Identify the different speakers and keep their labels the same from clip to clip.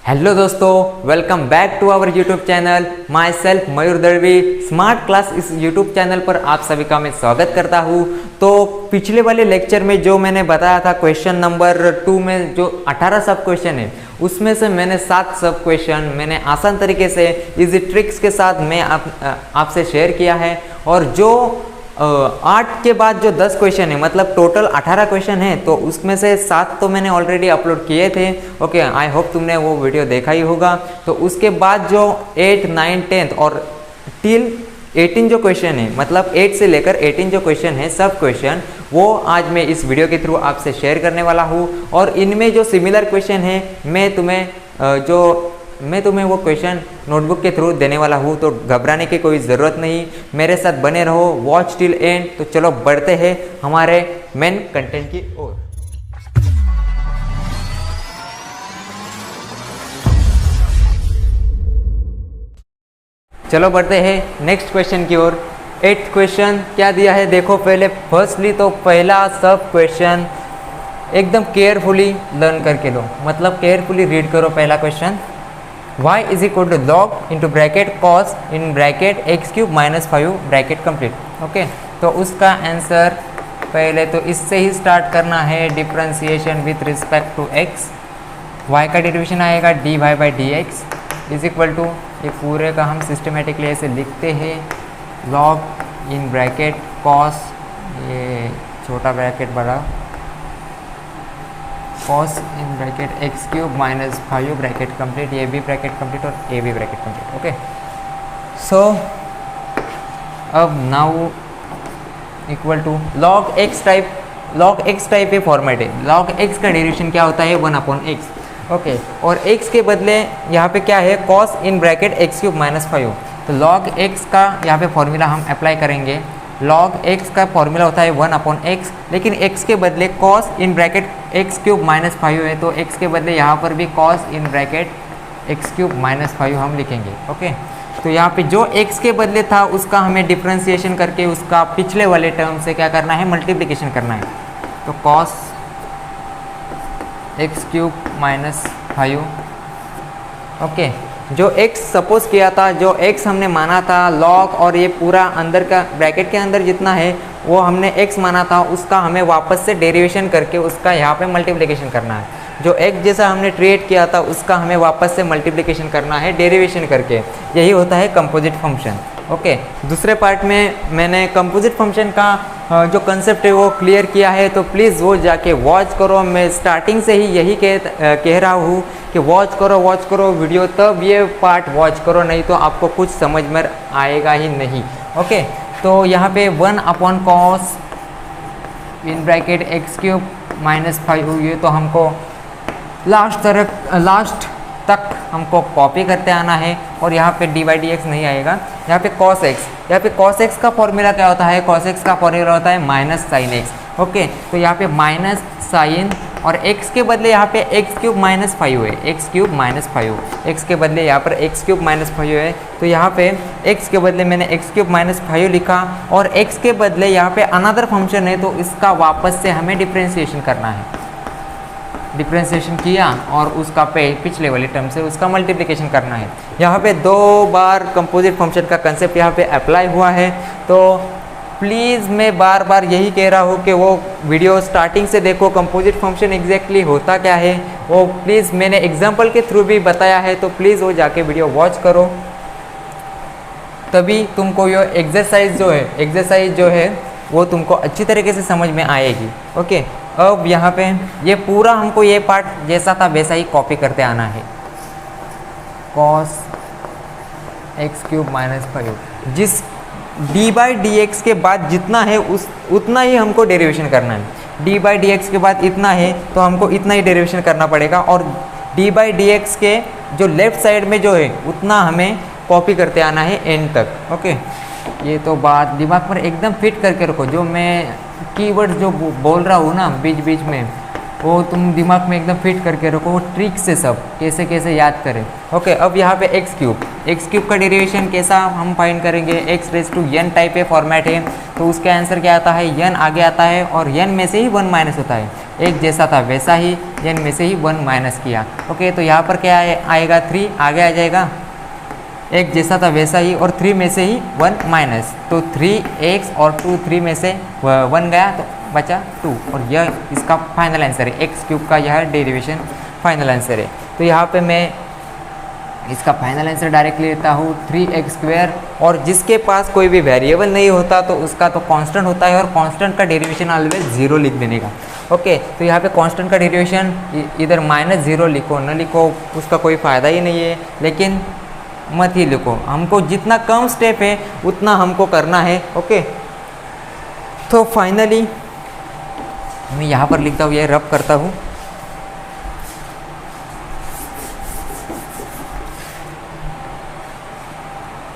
Speaker 1: Hello दोस्तों, welcome back to our YouTube channel. Myself Mayur Dadvi smart class. इस YouTube channel पर आप सभी का मैं स्वागत करता हूँ। तो पिछले वाले लेक्चर में जो मैंने बताया था क्वेश्चन नंबर 2 में जो 18 सब क्वेश्चन है, उसमें से मैंने 7 सब क्वेश्चन मैंने आसान तरीके से इजी ट्रिक्स के साथ मैं आपसे शेयर किया है। और जो 8 के बाद जो 10 क्वेश्चन है, मतलब टोटल 18 क्वेश्चन है, तो उसमें से 7 तो मैंने ऑलरेडी अपलोड किए थे। ओके, आई होप तुमने वो वीडियो देखा ही होगा। तो उसके बाद जो 8, 9, 10 और टिल 18 जो क्वेश्चन है, मतलब 8 से लेकर 18 जो क्वेश्चन है, सब क्वेश्चन वो आज मैं इस वीडियो के थ्रू आपसे शेयर करने वाला हूँ। और इनमें जो सिमिलर क्वेश्चन है मैं तुम्हें वो क्वेश्चन नोटबुक के थ्रू देने वाला हूँ। तो घबराने की कोई ज़रूरत नहीं, मेरे साथ बने रहो, वॉच टिल एंड। तो चलो बढ़ते हैं हमारे मेन कंटेंट की ओर। चलो बढ़ते हैं नेक्स्ट क्वेश्चन की ओर। 8th क्वेश्चन क्या दिया है देखो पहले। फर्स्टली तो पहला सब क्वेश्चन एकदम केयरफुली लर्न करके लो, मतलब केयरफुली रीड करो। पहला question, y is equal to log into bracket cos in bracket X cube minus 5 bracket complete. Okay, तो उसका आंसर पहले तो इससे ही स्टार्ट करना है, differentiation with respect to x। y का डेरिवेशन आएगा dy by D x is equal to, ये पूरे का हम सिस्टमेटिकली ऐसे लिखते हैं, log इन ब्रैकेट cos, ये छोटा ब्रैकेट बड़ा, cos in bracket X cube minus 5 bracket complete, ये भी ब्रैकेट कंप्लीट और ये भी ब्रैकेट कंप्लीट। ओके, सो अब now equal to log x type ये फॉर्मेट है। log x का डेरिवेशन क्या होता है, 1/x। ओके, और x के बदले यहाँ पे क्या है, cos in bracket X cube minus 5। तो log x का यहाँ पे फॉर्मूला हम अप्लाई करेंगे। log x का फॉर्मूला होता है 1/x, लेकिन x के बदले cos in bracket X cube minus 5 है, तो x के बदले यहाँ पर भी cos in bracket X cube minus 5 हम लिखेंगे। ओके, तो यहाँ पे जो x के बदले था उसका हमें डिफ्रेंसिएशन करके उसका पिछले वाले टर्म से क्या करना है, मल्टीप्लिकेशन करना है। तो cos x cube minus 5। Okay, जो x सपोज किया था, जो x हमने माना था log, और ये पूरा अंदर का ब्रैकेट के अंदर जितना है वो हमने x माना था, उसका हमें वापस से डेरिवेशन करके उसका यहाँ पे मल्टीप्लिकेशन करना है। जो x जैसा हमने ट्रीट किया था उसका हमें वापस से मल्टीप्लिकेशन करना है डेरिवेशन करके। यही होता है कंपोजिट फंक्शन। ओके, दूसरे पार्ट में मैंने कंपोजिट फंक्शन का जो कंसेप्ट है वो क्लियर किया है, तो प्लीज़ वो जाके वॉच करो। मैं स्टार्टिंग से ही यही कह रहा हूँ कि वॉच करो वीडियो, तब ये पार्ट वॉच करो, नहीं तो आपको कुछ समझ में आएगा ही नहीं। ओके, तो यहाँ पे 1/cos इन ब्रैकेट एक्स क्यूब माइनस 5, ये तो हमको लास्ट तक हमको कॉपी करते आना है। और यहाँ पे dy dx नहीं आएगा, यहाँ पे cos x, यहाँ पे cos x का फॉर्मूला क्या होता है, cos x का फॉर्मूला होता है माइनस साइन x। ओके, तो यहाँ पे माइनस साइन, और x के बदले यहाँ पे एक्स क्यूब माइनस 5 है, एक्स क्यूब माइनस 5, एक्स के बदले यहाँ पर एक्स क्यूब माइनस 5 है, तो यहाँ पे x के बदले मैंने एक्स क्यूब माइनस 5 लिखा, और x के बदले यहाँ पे अनदर फंक्शन है, तो इसका वापस से हमें डिफ्रेंसिएशन करना है। डिफ्रेंसिएशन किया और उसका पिछले वाले टर्म से उसका मल्टीप्लिकेशन करना है। यहाँ पे 2 बार कंपोजिट फंक्शन का कंसेप्ट यहाँ पे अप्लाई हुआ है। तो प्लीज़ मैं बार बार यही कह रहा हूँ कि वो वीडियो स्टार्टिंग से देखो, कंपोजिट फंक्शन एग्जैक्टली होता क्या है वो प्लीज़ मैंने एग्जांपल के थ्रू भी बताया है, तो प्लीज़ वो जाके वीडियो वॉच करो, तभी तुमको ये एक्सरसाइज जो है वो तुमको अच्छी तरीके से समझ में आएगी। ओके, अब यहाँ पे ये पूरा हमको ये पार्ट जैसा था वैसा ही कॉपी करते आना है। cos एक्स क्यूब माइनस 5, जिस डी बाई डी एक्स के बाद जितना है उतना ही हमको डेरिवेशन करना है। डी बाई डी एक्स के बाद इतना है तो हमको इतना ही डेरिवेशन करना पड़ेगा, और डी बाई डी एक्स के जो लेफ्ट साइड में जो है उतना हमें कॉपी करते आना है एंड तक। ओके, ये तो बात दिमाग पर एकदम फिट करके रखो। जो मैं कीवर्ड जो बोल रहा हूँ ना बीच बीच में, वो तुम दिमाग में एकदम फिट करके रखो, वो ट्रिक से सब कैसे कैसे याद करें। ओके, अब यहाँ पे एक्स क्यूब का डेरिवेशन कैसा हम फाइंड करेंगे, X raise to n type है फॉर्मेट है, तो उसका आंसर क्या आता है, n आगे आता है और n में से ही 1 माइनस होता है। एक जैसा था वैसा ही n में से ही 1 माइनस किया। ओके, तो यहाँ पर क्या आएगा 3 आगे आ जाएगा, एक जैसा था वैसा ही और 3 में से ही 1 माइनस, तो 3x और 2 3 में से 1 गया तो बचा 2 और यह इसका फाइनल आंसर है। एक्स क्यूब का यह डेरिवेशन फाइनल आंसर है। तो यहाँ पे मैं इसका फाइनल आंसर डायरेक्टली लेता हूँ 3x², और जिसके पास कोई भी वेरिएबल नहीं होता तो उसका तो कांस्टेंट होता है और कांस्टेंट का डेरिवेशन ऑलवेज 0 लिख देने का। ओके, तो यहाँ पे कांस्टेंट का डेरिवेशन इधर -0 लिखो न लिखो उसका कोई फ़ायदा ही नहीं है, लेकिन मत ही लिखो, हमको जितना कम स्टेप है उतना हमको करना है। ओके, तो फाइनली मैं यहाँ पर लिखता हूँ, ये रब करता हूँ।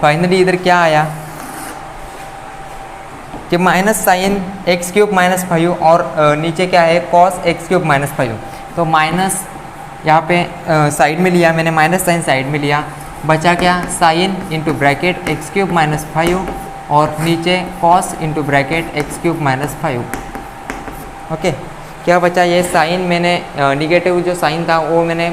Speaker 1: फाइनली इधर क्या आया कि माइनस साइन x³ -5 और नीचे क्या है cos x³ -5। तो माइनस यहाँ पे साइड में लिया मैंने, माइनस साइन साइड में लिया, बचा क्या साइन इंटू ब्रैकेट x³ -5 और नीचे cos into bracket x³ -5। Okay, क्या बचा, ये साइन मैंने निगेटिव जो साइन था वो मैंने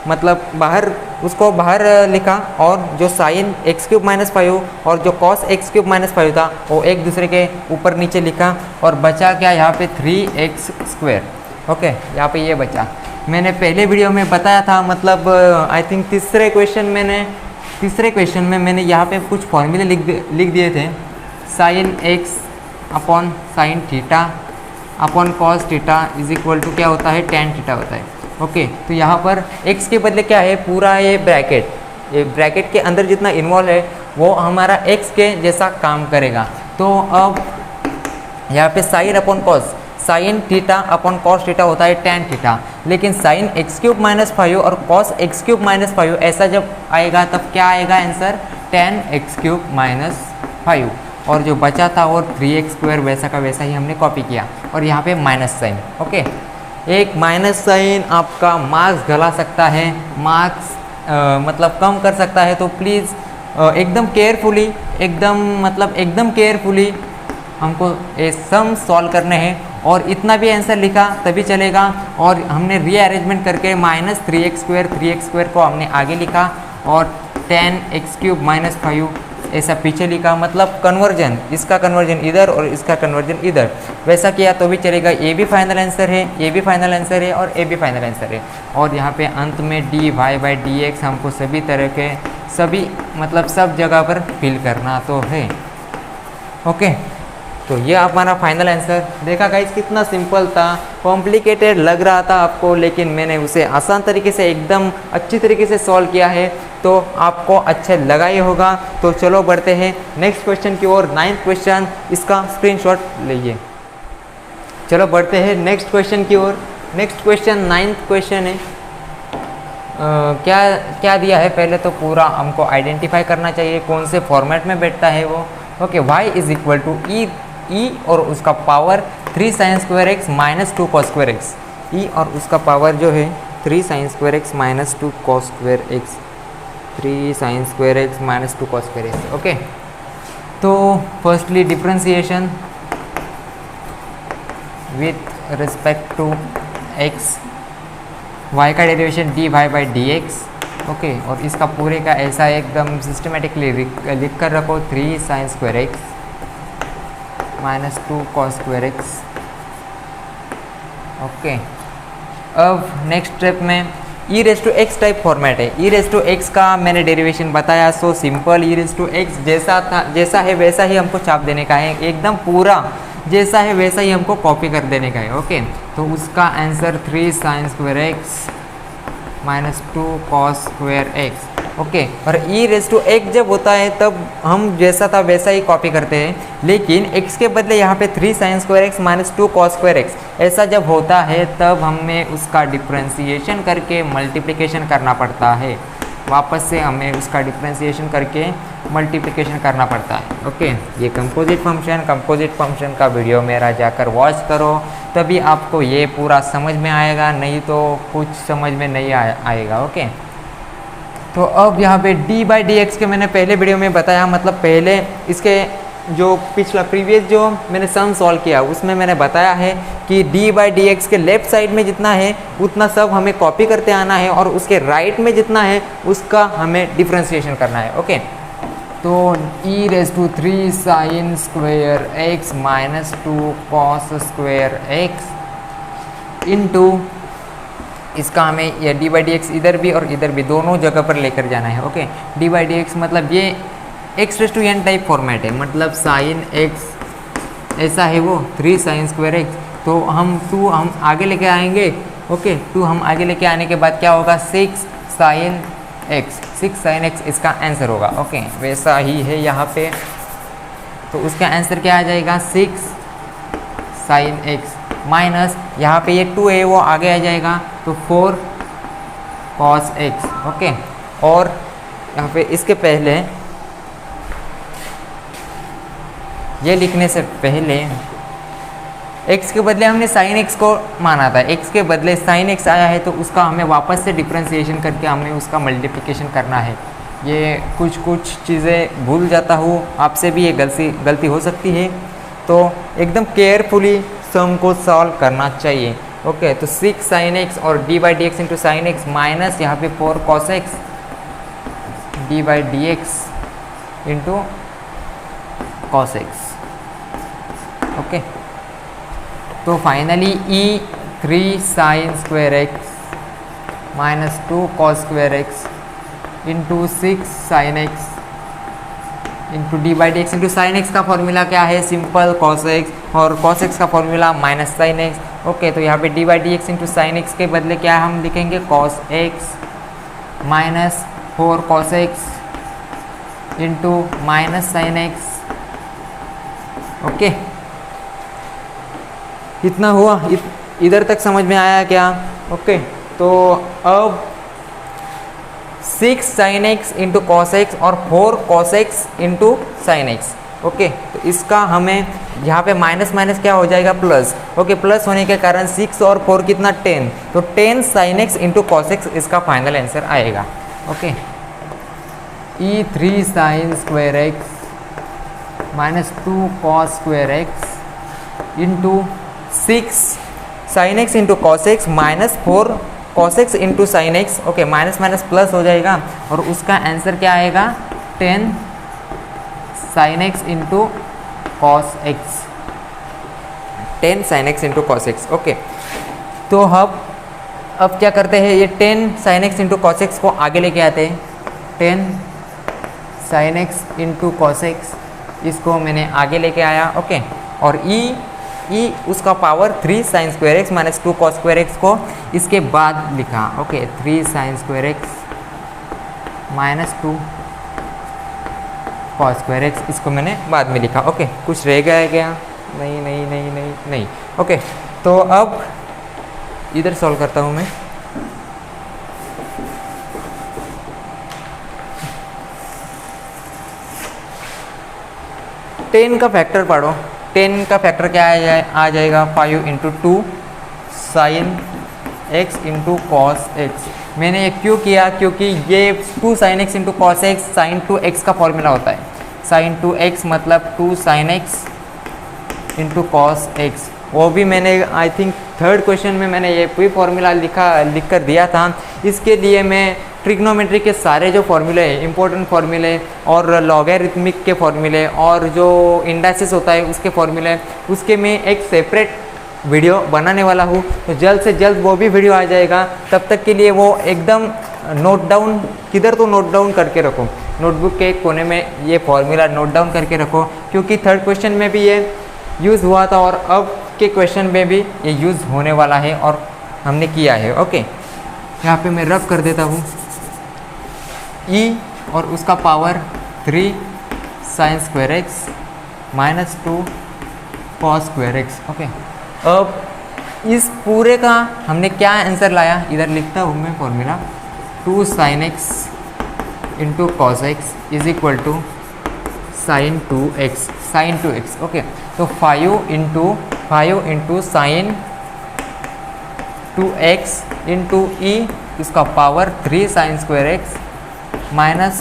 Speaker 1: मतलब बाहर उसको बाहर लिखा, और जो साइन x³ -5 और जो cos x³ -5 था वो एक दूसरे के ऊपर नीचे लिखा, और बचा क्या यहाँ पे 3x²। ओके, यहाँ पे ये बचा। मैंने पहले वीडियो में बताया था, मतलब आई थिंक तीसरे क्वेश्चन में मैंने यहाँ पे कुछ फॉर्मूले लिख दिए थे। Sine x upon sine theta upon cos theta is equal to क्या होता है, tan थीटा होता है। ओके, तो यहाँ पर x के बदले क्या है, पूरा ये ब्रैकेट के अंदर जितना इन्वॉल्व है वो हमारा x के जैसा काम करेगा। तो अब यहाँ पे sine upon cos, sign theta upon cos theta होता है tan थीटा, लेकिन साइन x³ -5 और कॉस x³ -5 ऐसा जब आएगा तब क्या आएगा आंसर, tan x³ -5, और जो बचा था और 3x² वैसा का वैसा ही हमने कॉपी किया, और यहाँ पे माइनस साइन। ओके, एक माइनस साइन आपका मार्क्स गला सकता है, मार्क्स मतलब कम कर सकता है, तो प्लीज़ एकदम केयरफुली हमको ये सम सॉल्व करने हैं। और इतना भी आंसर लिखा तभी चलेगा, और हमने रीअरेंजमेंट करके -3x² को हमने आगे लिखा और tan x³ -5 ऐसा पीछे लिखा, मतलब कन्वर्जन, इसका कन्वर्जन इधर और इसका कन्वर्जन इधर, वैसा किया तो भी चलेगा। ये भी फाइनल आंसर है, ये भी फाइनल आंसर है और ये भी फाइनल आंसर है। और यहाँ पे अंत में dy/dx हमको सभी तरह के मतलब सब जगह पर फिल करना तो है। ओके, तो ये हमारा फाइनल आंसर। देखा गाइस कितना सिंपल था, कॉम्प्लिकेटेड लग रहा था आपको, लेकिन मैंने उसे आसान तरीके से एकदम अच्छी तरीके से सॉल्व किया है, तो आपको अच्छा लगा ही होगा। तो चलो बढ़ते हैं नेक्स्ट क्वेश्चन की ओर। 9th क्वेश्चन, इसका स्क्रीनशॉट लीजिए। चलो बढ़ते हैं नेक्स्ट क्वेश्चन की ओर। नेक्स्ट क्वेश्चन 9th क्वेश्चन है। क्या दिया है, पहले तो पूरा हमको आइडेंटिफाई करना चाहिए कौन से फॉर्मेट में बैठता है वो। Okay, y is equal to e और उसका power 3 sin² x -2 cos² x, ई और उसका पावर जो है 3 sin² x -2 cos² x, 3 sin² x -2 cos² x। Okay, तो firstly differentiation with respect to x, y का डेरिवेशन dy/dx। ओके, और इसका पूरे का ऐसा एकदम सिस्टमेटिकली लिख कर रखो 3 sin² x -2 cos² x। Okay, अब नेक्स्ट स्टेप में e⁻x टाइप फॉर्मेट है। e⁻x का मैंने डेरिवेशन बताया, सो सिंपल। e⁻x जैसा है वैसा ही हमको छाप देने का है, एकदम पूरा जैसा है वैसा ही हमको कॉपी कर देने का है। ओके, तो उसका answer 3 sin² x -2 cos² x। Okay, और e⁻x जब होता है तब हम जैसा था वैसा ही कॉपी करते हैं, लेकिन x के बदले यहाँ पे 3 sin² x -2 cos² x ऐसा जब होता है तब हमें उसका डिफ्रेंसिएशन करके मल्टीप्लिकेशन करना पड़ता है। वापस से हमें उसका डिफ्रेंसिएशन करके मल्टीप्लिकेशन करना पड़ता है। ओके, ये कंपोजिट फंक्शन का वीडियो मेरा जाकर वॉच करो, तभी आपको ये पूरा समझ में आएगा, नहीं तो कुछ समझ में नहीं आएगा। ओके, तो अब यहाँ पे dy/dx के मैंने पहले वीडियो में बताया, मतलब पहले इसके जो पिछला प्रीवियस जो मैंने सम सॉल्व किया उसमें मैंने बताया है कि d/dx के लेफ्ट साइड में जितना है उतना सब हमें कॉपी करते आना है और उसके राइट में जितना है उसका हमें डिफ्रेंशिएशन करना है। ओके, तो e⁻³ sin square x minus 2 cos square x into इसका हमें यह d/dx इधर भी और इधर भी दोनों जगह पर लेकर जाना है। ओके, d/dx मतलब ये x⁻n टाइप फॉर्मेट है, मतलब sin x ऐसा है वो 3 sin स्क्वेयर x, तो हम 2 हम आगे लेके आएंगे। ओके, 2 हम आगे लेके आने के बाद क्या होगा 6 sin x इसका आंसर होगा। ओके, वैसा ही है यहाँ पे, तो उसका आंसर क्या आ जाएगा 6 sin x माइनस यहाँ पे ये 2 है वो आगे आ जाएगा तो 4 cos x। ओके, और यहाँ पे इसके पहले ये लिखने से पहले x के बदले हमने sin x को माना था, x के बदले sin x आया है तो उसका हमें वापस से डिफ्रेंशिएशन करके हमें उसका मल्टीप्लिकेशन करना है। ये कुछ चीज़ें भूल जाता हूँ, आपसे भी ये गलती हो सकती है, तो एकदम केयरफुली सम को सॉल्व करना चाहिए। ओके, तो 6 sin x और d/dx into sin x minus यहाँ पे 4 cos x d/dx into cos x। Okay, तो finally e3 sin square x minus 2 cos square x into 6 sin x into d/dx into sine x का formula क्या है simple cos x, और cos x का फॉर्मूला minus sine x. Okay, तो यहाँ पे d/dx इंटू साइन एक्स के बदले क्या हम लिखेंगे cos x minus 4 cos x into minus sine x. Okay, इतना हुआ, इधर तक समझ में आया क्या? ओके, तो अब 6 sin x into cos x और 4 cos x into sine x. Okay, तो इसका हमें यहाँ पे माइनस माइनस क्या हो जाएगा प्लस। ओके, प्लस होने के कारण 6 और 4 कितना 10, तो 10 sin x into cos x इसका फाइनल आंसर आएगा। Okay, e3 sin square x minus 2 cos square x into 6 sin x into cos x minus 4 cos x into sine x. Okay, minus minus plus हो जाएगा और उसका answer क्या आएगा 10 sin x into cos x, 10 sin x into cos x. Okay, तो अब क्या करते हैं, ये 10 sin x into cos x को आगे लेके आते हैं। 10 sin x into cos x इसको मैंने आगे लेके आया। ओके, और ई उसका power 3 sin square X minus 2 cos square x को इसके बाद लिखा। Okay, 3 sin square X minus 2 cos square x इसको मैंने बाद में लिखा। ओके, कुछ रह गया है क्या? नहीं नहीं नहीं नहीं नहीं। ओके, तो अब इधर सॉल्व करता हूँ मैं। टेन का फैक्टर पढ़ो। 10 का फैक्टर क्या आ जाएगा 5 into 2 sine X into cos X. मैंने ये क्यों किया, क्योंकि ये 2 sin x into cos X sine 2x का फॉर्मूला होता है। साइन 2x मतलब 2 sin x into cos x, वो भी मैंने आई थिंक थर्ड क्वेश्चन में मैंने ये पूरी फॉर्मूला लिख कर दिया था। इसके लिए मैं ट्रिग्नोमेट्री के सारे जो फॉर्मूले हैं, इंपॉर्टेंट फॉर्मूले और लॉगरिथमिक के फॉर्मूले और जो इंडाइसिस होता है उसके फॉर्मूले, उसके मैं एक सेपरेट वीडियो बनाने वाला हूँ, तो जल्द से जल्द वो भी वीडियो आ जाएगा। तब तक के लिए वो एकदम नोट डाउन, किधर तो नोट डाउन करके रखो, नोटबुक के एक कोने में ये फॉर्मूला नोट डाउन करके रखो, क्योंकि थर्ड क्वेश्चन में भी ये यूज़ हुआ था और अब के क्वेश्चन में भी ये यूज़ होने वाला है और हमने किया है। ओके, यहाँ पे मैं रफ कर देता हूँ। ई और उसका power 3 sin square X minus 2 cos square x. Okay, अब इस पूरे का हमने क्या आंसर लाया, इधर लिखता हूँ मैं formula 2 sin x into cos X is equal to sin 2x। Okay, तो 5 into sine 2x into E इसका power 3 sin square X minus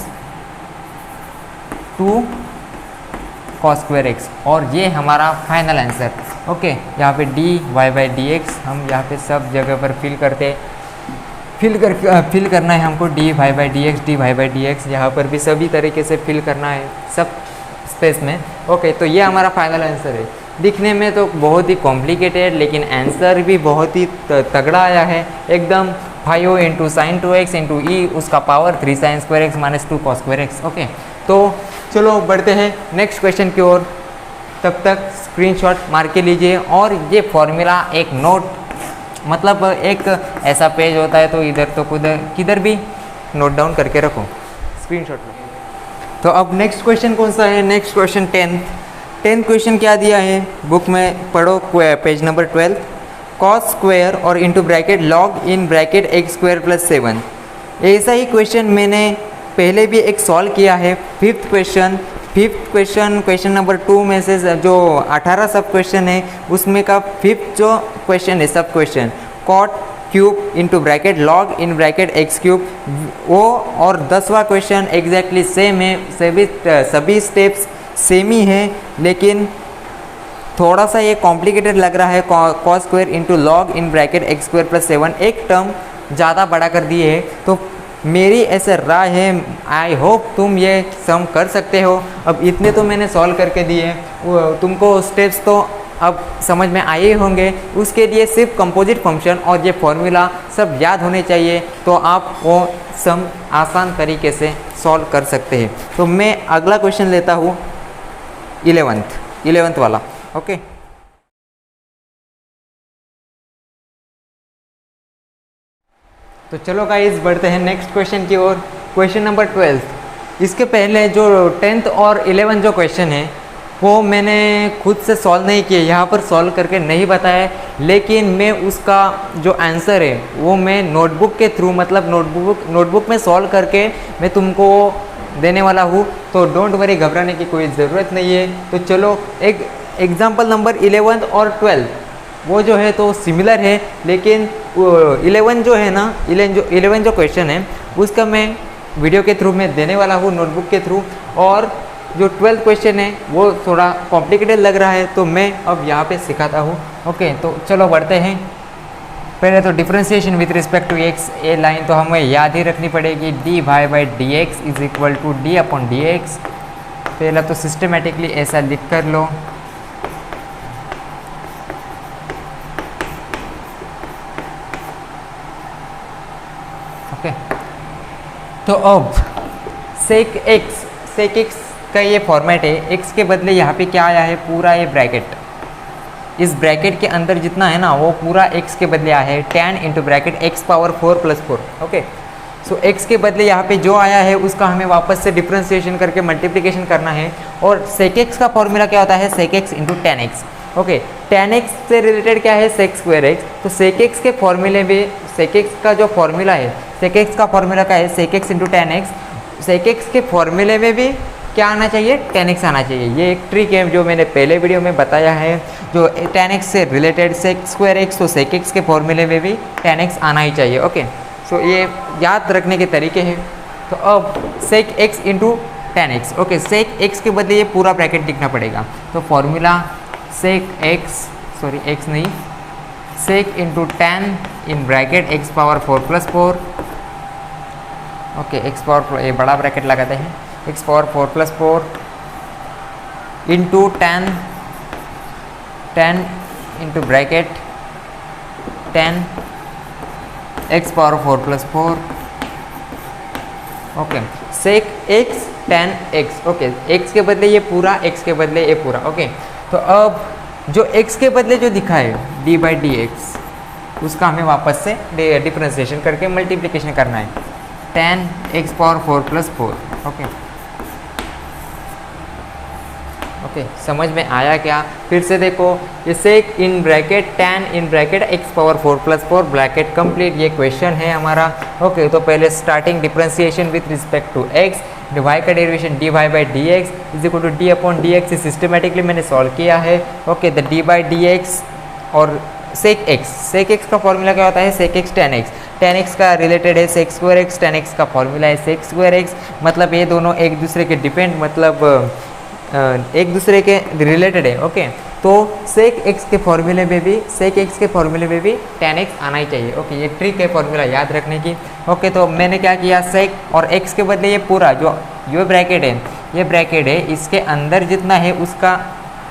Speaker 1: 2 cos square X, और ये हमारा फाइनल आंसर। ओके, यहाँ पे D Y by D X हम यहाँ पे सब जगह पर फिल करना है हमको, D Y by D X यहाँ पर भी सभी तरीके से फिल करना है सब स्पेस में। ओके, तो ये हमारा फाइनल आंसर है। दिखने में तो बहुत ही कॉम्प्लिकेटेड, लेकिन आंसर भी बहुत ही तगड़ा आया है एकदम। 5 इंटू साइन 2x इंटू ई उसका power 3 sign square x minus 2 cos square x. Okay, तो चलो बढ़ते हैं नेक्स्ट क्वेश्चन की ओर। तब तक स्क्रीनशॉट मार के लीजिए, और ये फॉर्मूला एक नोट, मतलब एक ऐसा पेज होता है तो इधर तो किधर भी नोट डाउन करके रखो स्क्रीनशॉट में। तो अब नेक्स्ट क्वेश्चन कौन सा है? नेक्स्ट क्वेश्चन 10th क्वेश्चन क्या दिया है बुक में, पढ़ो पेज नंबर 12। कॉस स्क्वायर और into bracket log in bracket x square plus 7। ऐसा ही क्वेश्चन मैंने पहले भी एक सॉल्व किया है। फिफ्थ क्वेश्चन नंबर 2 में से जो 18 सब क्वेश्चन है उसमें का फिफ्थ जो क्वेश्चन है सब question, cot cube into bracket log in bracket X cube, वो और 10वां क्वेश्चन एग्जैक्टली सेम है। सभी स्टेप्स सेम ही है, लेकिन थोड़ा सा ये कॉम्प्लिकेटेड लग रहा है। Cos square into log in bracket x square plus 7, एक टर्म ज़्यादा बड़ा कर दिए है। तो मेरी ऐसे राय है, आई होप तुम ये सम कर सकते हो। अब इतने तो मैंने सॉल्व करके दिए, तुमको स्टेप्स तो अब समझ में आए होंगे। उसके लिए सिर्फ कंपोजिट फंक्शन और ये फॉर्मूला सब याद होने चाहिए, तो आप वो सम आसान तरीके से सॉल्व कर सकते हैं। तो मैं अगला क्वेश्चन लेता हूँ 11th वाला। ओके, तो चलो गाइस बढ़ते हैं नेक्स्ट क्वेश्चन की ओर। Question number 12। इसके पहले जो 10th और 11th जो क्वेश्चन है वो मैंने खुद से सॉल्व नहीं किए, यहाँ पर सॉल्व करके नहीं बताया, लेकिन मैं उसका जो आंसर है वो मैं नोटबुक के थ्रू, मतलब नोटबुक में सॉल्व करके मैं तुमको देने वाला हूँ। तो डोंट वरी, घबराने की कोई ज़रूरत नहीं है। तो चलो, एक एग्जाम्पल नंबर 11 और 12 वो जो है तो सिमिलर है, लेकिन 11 जो है ना, 11 जो क्वेश्चन है उसका मैं वीडियो के थ्रू में देने वाला हूँ, नोटबुक के थ्रू। और जो 12th क्वेश्चन है वो थोड़ा कॉम्प्लिकेटेड लग रहा है, तो मैं अब यहाँ पे सिखाता हूँ। ओके, तो चलो बढ़ते हैं। पहले तो differentiation with respect to x, ये लाइन तो हमें याद ही रखनी पड़ेगी, D Y by D x is equal to D upon D X. पहला तो सिस्टमेटिकली ऐसा लिख कर लो। ओके, तो अब सेक एक्स का ये फॉर्मेट है। एक्स के बदले यहाँ पे क्या आया है, पूरा ये ब्रैकेट, इस ब्रैकेट के अंदर जितना है ना वो पूरा एक्स के बदले आया है, tan into bracket x power 4 plus 4। Okay, so x के बदले यहाँ पे जो आया है उसका हमें वापस से डिफ्रेंशिएशन करके मल्टीप्लिकेशन करना है। और सेक एक्स का फॉर्मूला क्या होता है, sec x into tan x. Okay, tan X से रिलेटेड क्या है, सेक स्क्वायर एक्स। तो सेक एक्स के फॉर्मूले में, सेक एक्स का जो फॉर्मूला है, सेक एक्स का फॉर्मूला क्या है, sec x into tan X. Sec x के फॉर्मूले में भी क्या आना चाहिए, टेन एक्स आना चाहिए। ये एक ट्रिक है जो मैंने पहले वीडियो में बताया है, जो टेन एक्स से रिलेटेड सेक स्क्वायर एक्स, तो सेक एक्स के फॉर्मूले में भी टेन एक्स आना ही चाहिए। ओके, सो ये याद रखने के तरीके हैं। तो अब sec x into tan x. Okay, sec x के बदले ये पूरा ब्रैकेट लिखना पड़ेगा। तो formula sec x, sorry x नहीं, sec into tan in bracket x power 4 plus 4। Okay, x power, ये बड़ा ब्रैकेट लगाते हैं, x power 4 plus 4 into tan into bracket 10 x power 4 plus 4। Okay, sec x tan x. Okay, x के बदले ये पूरा, x के बदले ये पूरा। ओके, तो अब जो एक्स के बदले जो दिखा है डी बाई डी एक्स, उसका हमें वापस से डिफ्रेंशिएशन करके मल्टीप्लिकेशन करना है, 10 एक्स पावर 4 प्लस 4। ओके, समझ में आया क्या? फिर से देखो, ये sec in bracket 10 in bracket x power 4 plus 4 bracket complete, ये क्वेश्चन है हमारा। ओके, तो पहले starting differentiation with respect to x, y का derivation d Y by D x is equal to D upon D x, systematically मैंने solve किया है। Okay, the d by D x और सेक एक्स का formula क्या होता है, sec x tan x का रिलेटेड है sec square X, tan x का फॉर्मूला है सेक स्क्वायर एक्स। मतलब ये दोनों एक दूसरे के डिपेंड, मतलब एक दूसरे के रिलेटेड है। ओके, तो सेक एक्स के फॉर्मूले में भी tan x आना ही चाहिए। ओके, ये ट्रिक है फॉर्मूला याद रखने की। ओके, तो मैंने क्या किया, सेक और एक्स के बदले ये पूरा जो ब्रैकेट है इसके अंदर जितना है उसका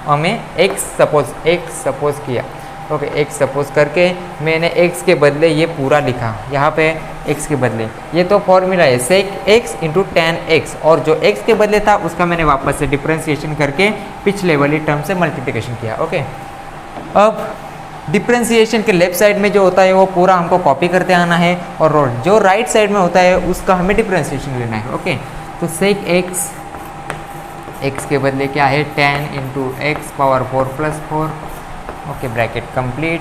Speaker 1: हमें एक्स सपोज किया। ओके, एक्स सपोज करके मैंने एक्स के बदले ये पूरा लिखा यहाँ पे, एक्स के बदले ये तो फॉर्मूला है sec x into tan x, और जो एक्स के बदले था उसका मैंने वापस से डिफ्रेंसिएशन करके पिछले वाली टर्म से मल्टीप्लिकेशन किया। ओके, अब डिफ्रेंसिएशन के लेफ्ट साइड में जो होता है वो पूरा हमको कॉपी करते आना है, और जो राइट साइड में होता है उसका हमें डिफ्रेंसिएशन लेना है। ओके, तो सेक एक्स के बदले क्या है, tan into X power 4 plus 4, okay bracket complete,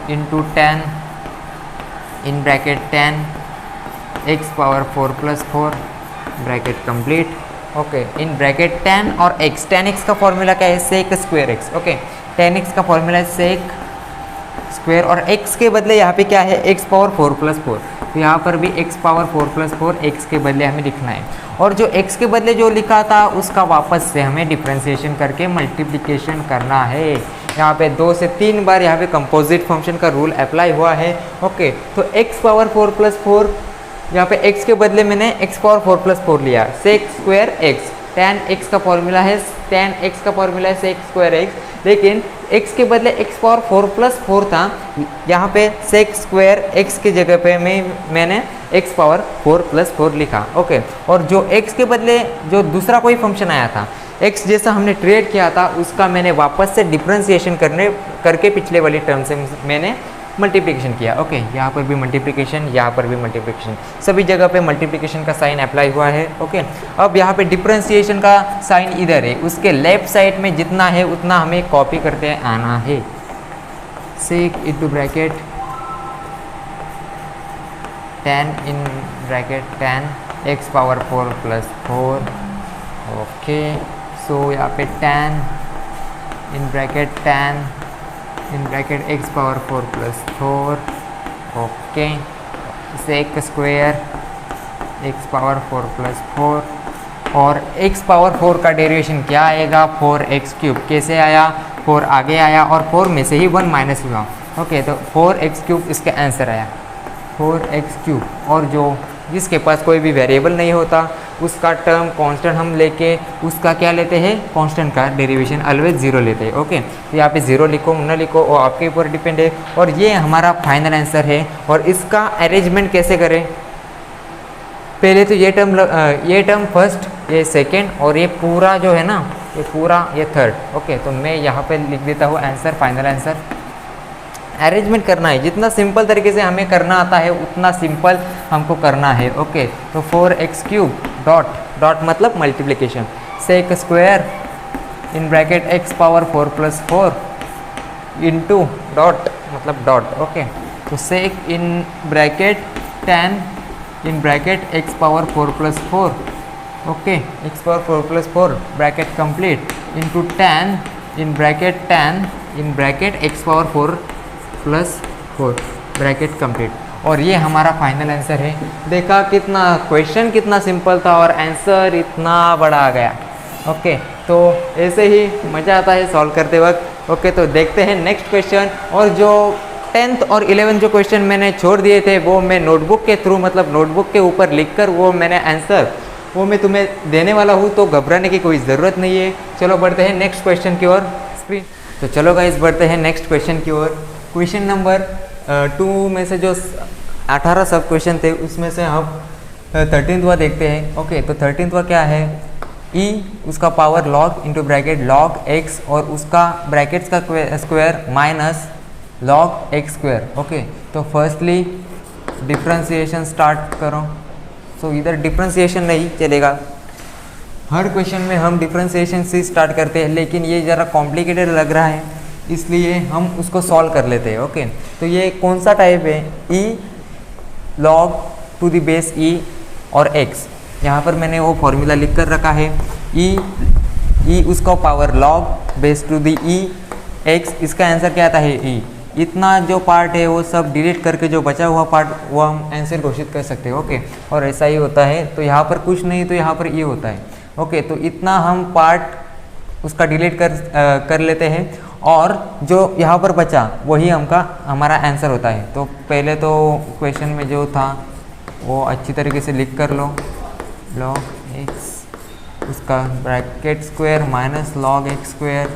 Speaker 1: into tan in bracket tan x power 4 plus 4 bracket complete. Okay, in bracket tan और x, tan x का फॉर्मूला क्या है, sec square x। Okay, tan x का formula है sec square, और x के बदले यहाँ पे क्या है, x पावर 4 प्लस 4, तो यहाँ पर भी x पावर 4 प्लस 4 x के बदले हमें लिखना है, और जो x के बदले जो लिखा था उसका वापस से हमें डिफ्रेंसिएशन करके मल्टीप्लिकेशन करना है। यहाँ पे 2 से 3 बार यहाँ पे कंपोजिट फंक्शन का रूल अप्लाई हुआ है। ओके, तो x पावर 4 प्लस 4, यहाँ पे x के बदले मैंने x पावर 4 प्लस 4 लिया, sec square x, tan x का फॉर्मूला है सेक स्क्वायर x, लेकिन x के बदले x पावर 4 प्लस 4 था, यहाँ पे सेक स्क्वायर x की जगह पे मैंने x पावर 4 प्लस 4 लिखा। ओके, और जो x के बदले जो दूसरा कोई फंक्शन आया था, x जैसा हमने ट्रेड किया था, उसका मैंने वापस से डिफ्रेंसिएशन करके पिछले वाली टर्म से मैंने मल्टीप्लिकेशन किया। ओके, यहाँ पर भी मल्टीप्लिकेशन, यहाँ पर भी मल्टीप्लिकेशन, सभी जगह पे मल्टीप्लिकेशन का साइन अप्लाई हुआ है। ओके, अब यहाँ पे डिफ्रेंसिएशन का साइन इधर है, उसके लेफ्ट साइड में जितना है उतना हमें कॉपी करते आना है। Sec into bracket tan in bracket tan x power 4 plus 4। Okay, so यहाँ पे tan in bracket tan in bracket x power 4 plus 4। Okay, sec square x power 4 plus 4, और x पावर 4 का डेरिवेशन क्या आएगा, 4x cube. कैसे आया, 4 आगे आया और 4 में से ही 1 माइनस हुआ। ओके, तो 4x क्यूब इसका आंसर आया, 4x क्यूब, और जो जिसके पास कोई भी वेरिएबल नहीं होता उसका टर्म कांस्टेंट हम लेके उसका क्या लेते हैं, कांस्टेंट का डेरिवेशन ऑलवेज 0 लेते हैं। ओके, तो यहाँ पे 0 लिखो न लिखो वो आपके ऊपर डिपेंड है, और ये हमारा फाइनल आंसर है। और इसका अरेंजमेंट कैसे करें, पहले तो ये टर्म फर्स्ट, ये सेकेंड, और ये पूरा जो है ना, ये पूरा ये थर्ड। ओके, तो मैं यहाँ पे लिख देता हूँ आंसर, फाइनल आंसर। अरेंजमेंट करना है, जितना सिंपल तरीके से हमें करना आता है उतना सिंपल हमको करना है। ओके, तो 4x क्यूब डॉट मतलब multiplication, sec square in bracket x power 4 plus 4 into dot मतलब डॉट। ओके, तो sec in bracket tan in bracket x power 4 plus 4, okay x power 4 plus 4 bracket complete, into tan in bracket x power 4 plus 4 bracket complete. और ये हमारा final answer है। देखा कितना question कितना simple था और आंसर इतना बड़ा आ गया। ओके, तो ऐसे ही मज़ा आता है सॉल्व करते वक्त। ओके, तो देखते हैं नेक्स्ट क्वेश्चन। और जो 10th और 11th जो क्वेश्चन मैंने छोड़ दिए थे वो मैं नोटबुक के थ्रू मतलब नोटबुक के ऊपर लिखकर वो मैंने आंसर वो मैं तुम्हें देने वाला हूँ, तो घबराने की कोई ज़रूरत नहीं है। चलो बढ़ते हैं नेक्स्ट क्वेश्चन की ओर। स्क्रीन तो चलो गाइस बढ़ते हैं नेक्स्ट क्वेश्चन की ओर। क्वेश्चन नंबर 2 में से जो 18 सब क्वेश्चन थे उसमें से हम 13वां देखते हैं। ओके, तो 13वां क्या है, e उसका power log into bracket log x और उसका ब्रैकेट्स का square minus log x square. Okay, तो फर्स्टली डिफ्रेंसिएशन स्टार्ट करो। सो इधर डिफ्रेंसिएशन नहीं चलेगा, हर क्वेश्चन में हम डिफ्रेंसिएशन से स्टार्ट करते हैं, लेकिन ये ज़रा कॉम्प्लिकेटेड लग रहा है इसलिए हम उसको सॉल्व कर लेते हैं। ओके, तो ये कौन सा टाइप है, e log to the base e और x। यहाँ पर मैंने वो फॉर्मूला लिख कर रखा है, e उसका power log base to the e x, इसका आंसर क्या आता है e। इतना जो पार्ट है वो सब डिलीट करके जो बचा हुआ पार्ट वो हम आंसर घोषित कर सकते हैं। ओके, और ऐसा ही होता है, तो यहाँ पर कुछ नहीं तो यहाँ पर ये होता है। ओके, तो इतना हम पार्ट उसका डिलीट कर लेते हैं और जो यहाँ पर बचा वही हमारा आंसर होता है। तो पहले तो क्वेश्चन में जो था वो अच्छी तरीके से लिख कर लो, log x उसका bracket square minus log x square.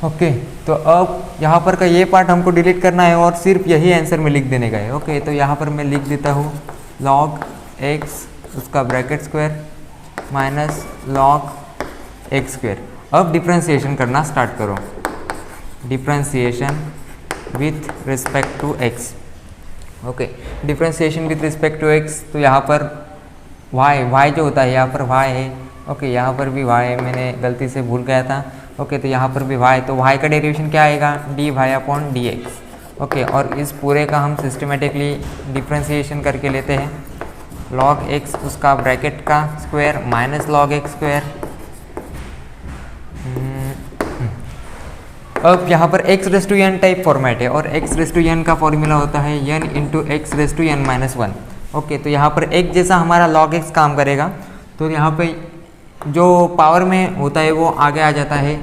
Speaker 1: Okay, तो अब यहाँ पर का ये पार्ट हमको डिलीट करना है और सिर्फ यही आंसर में लिख देने का है। ओके, तो यहाँ पर मैं लिख देता हूँ log x उसका bracket square minus log x square. अब डिफ्रेंशिएशन करना स्टार्ट करो, differentiation with respect to x। Okay, differentiation with respect to x, तो यहाँ पर y जो होता है यहाँ पर y है। ओके, यहाँ पर भी y है, मैंने गलती से भूल गया था। ओके, तो यहाँ पर भी y, तो y का डेरिवेशन क्या आएगा, dy/dx। ओके, और इस पूरे का हम सिस्टमेटिकली डिफ्रेंशिएशन करके लेते हैं, log x उसका ब्रैकेट का square minus log x square. अब यहाँ पर x raise to n type format है और x रेज़ टू n का फॉर्मूला होता है n into x raise to n minus 1। Okay, तो यहाँ पर एक जैसा हमारा log x काम करेगा, तो यहाँ पे जो पावर में होता है वो आगे आ जाता है,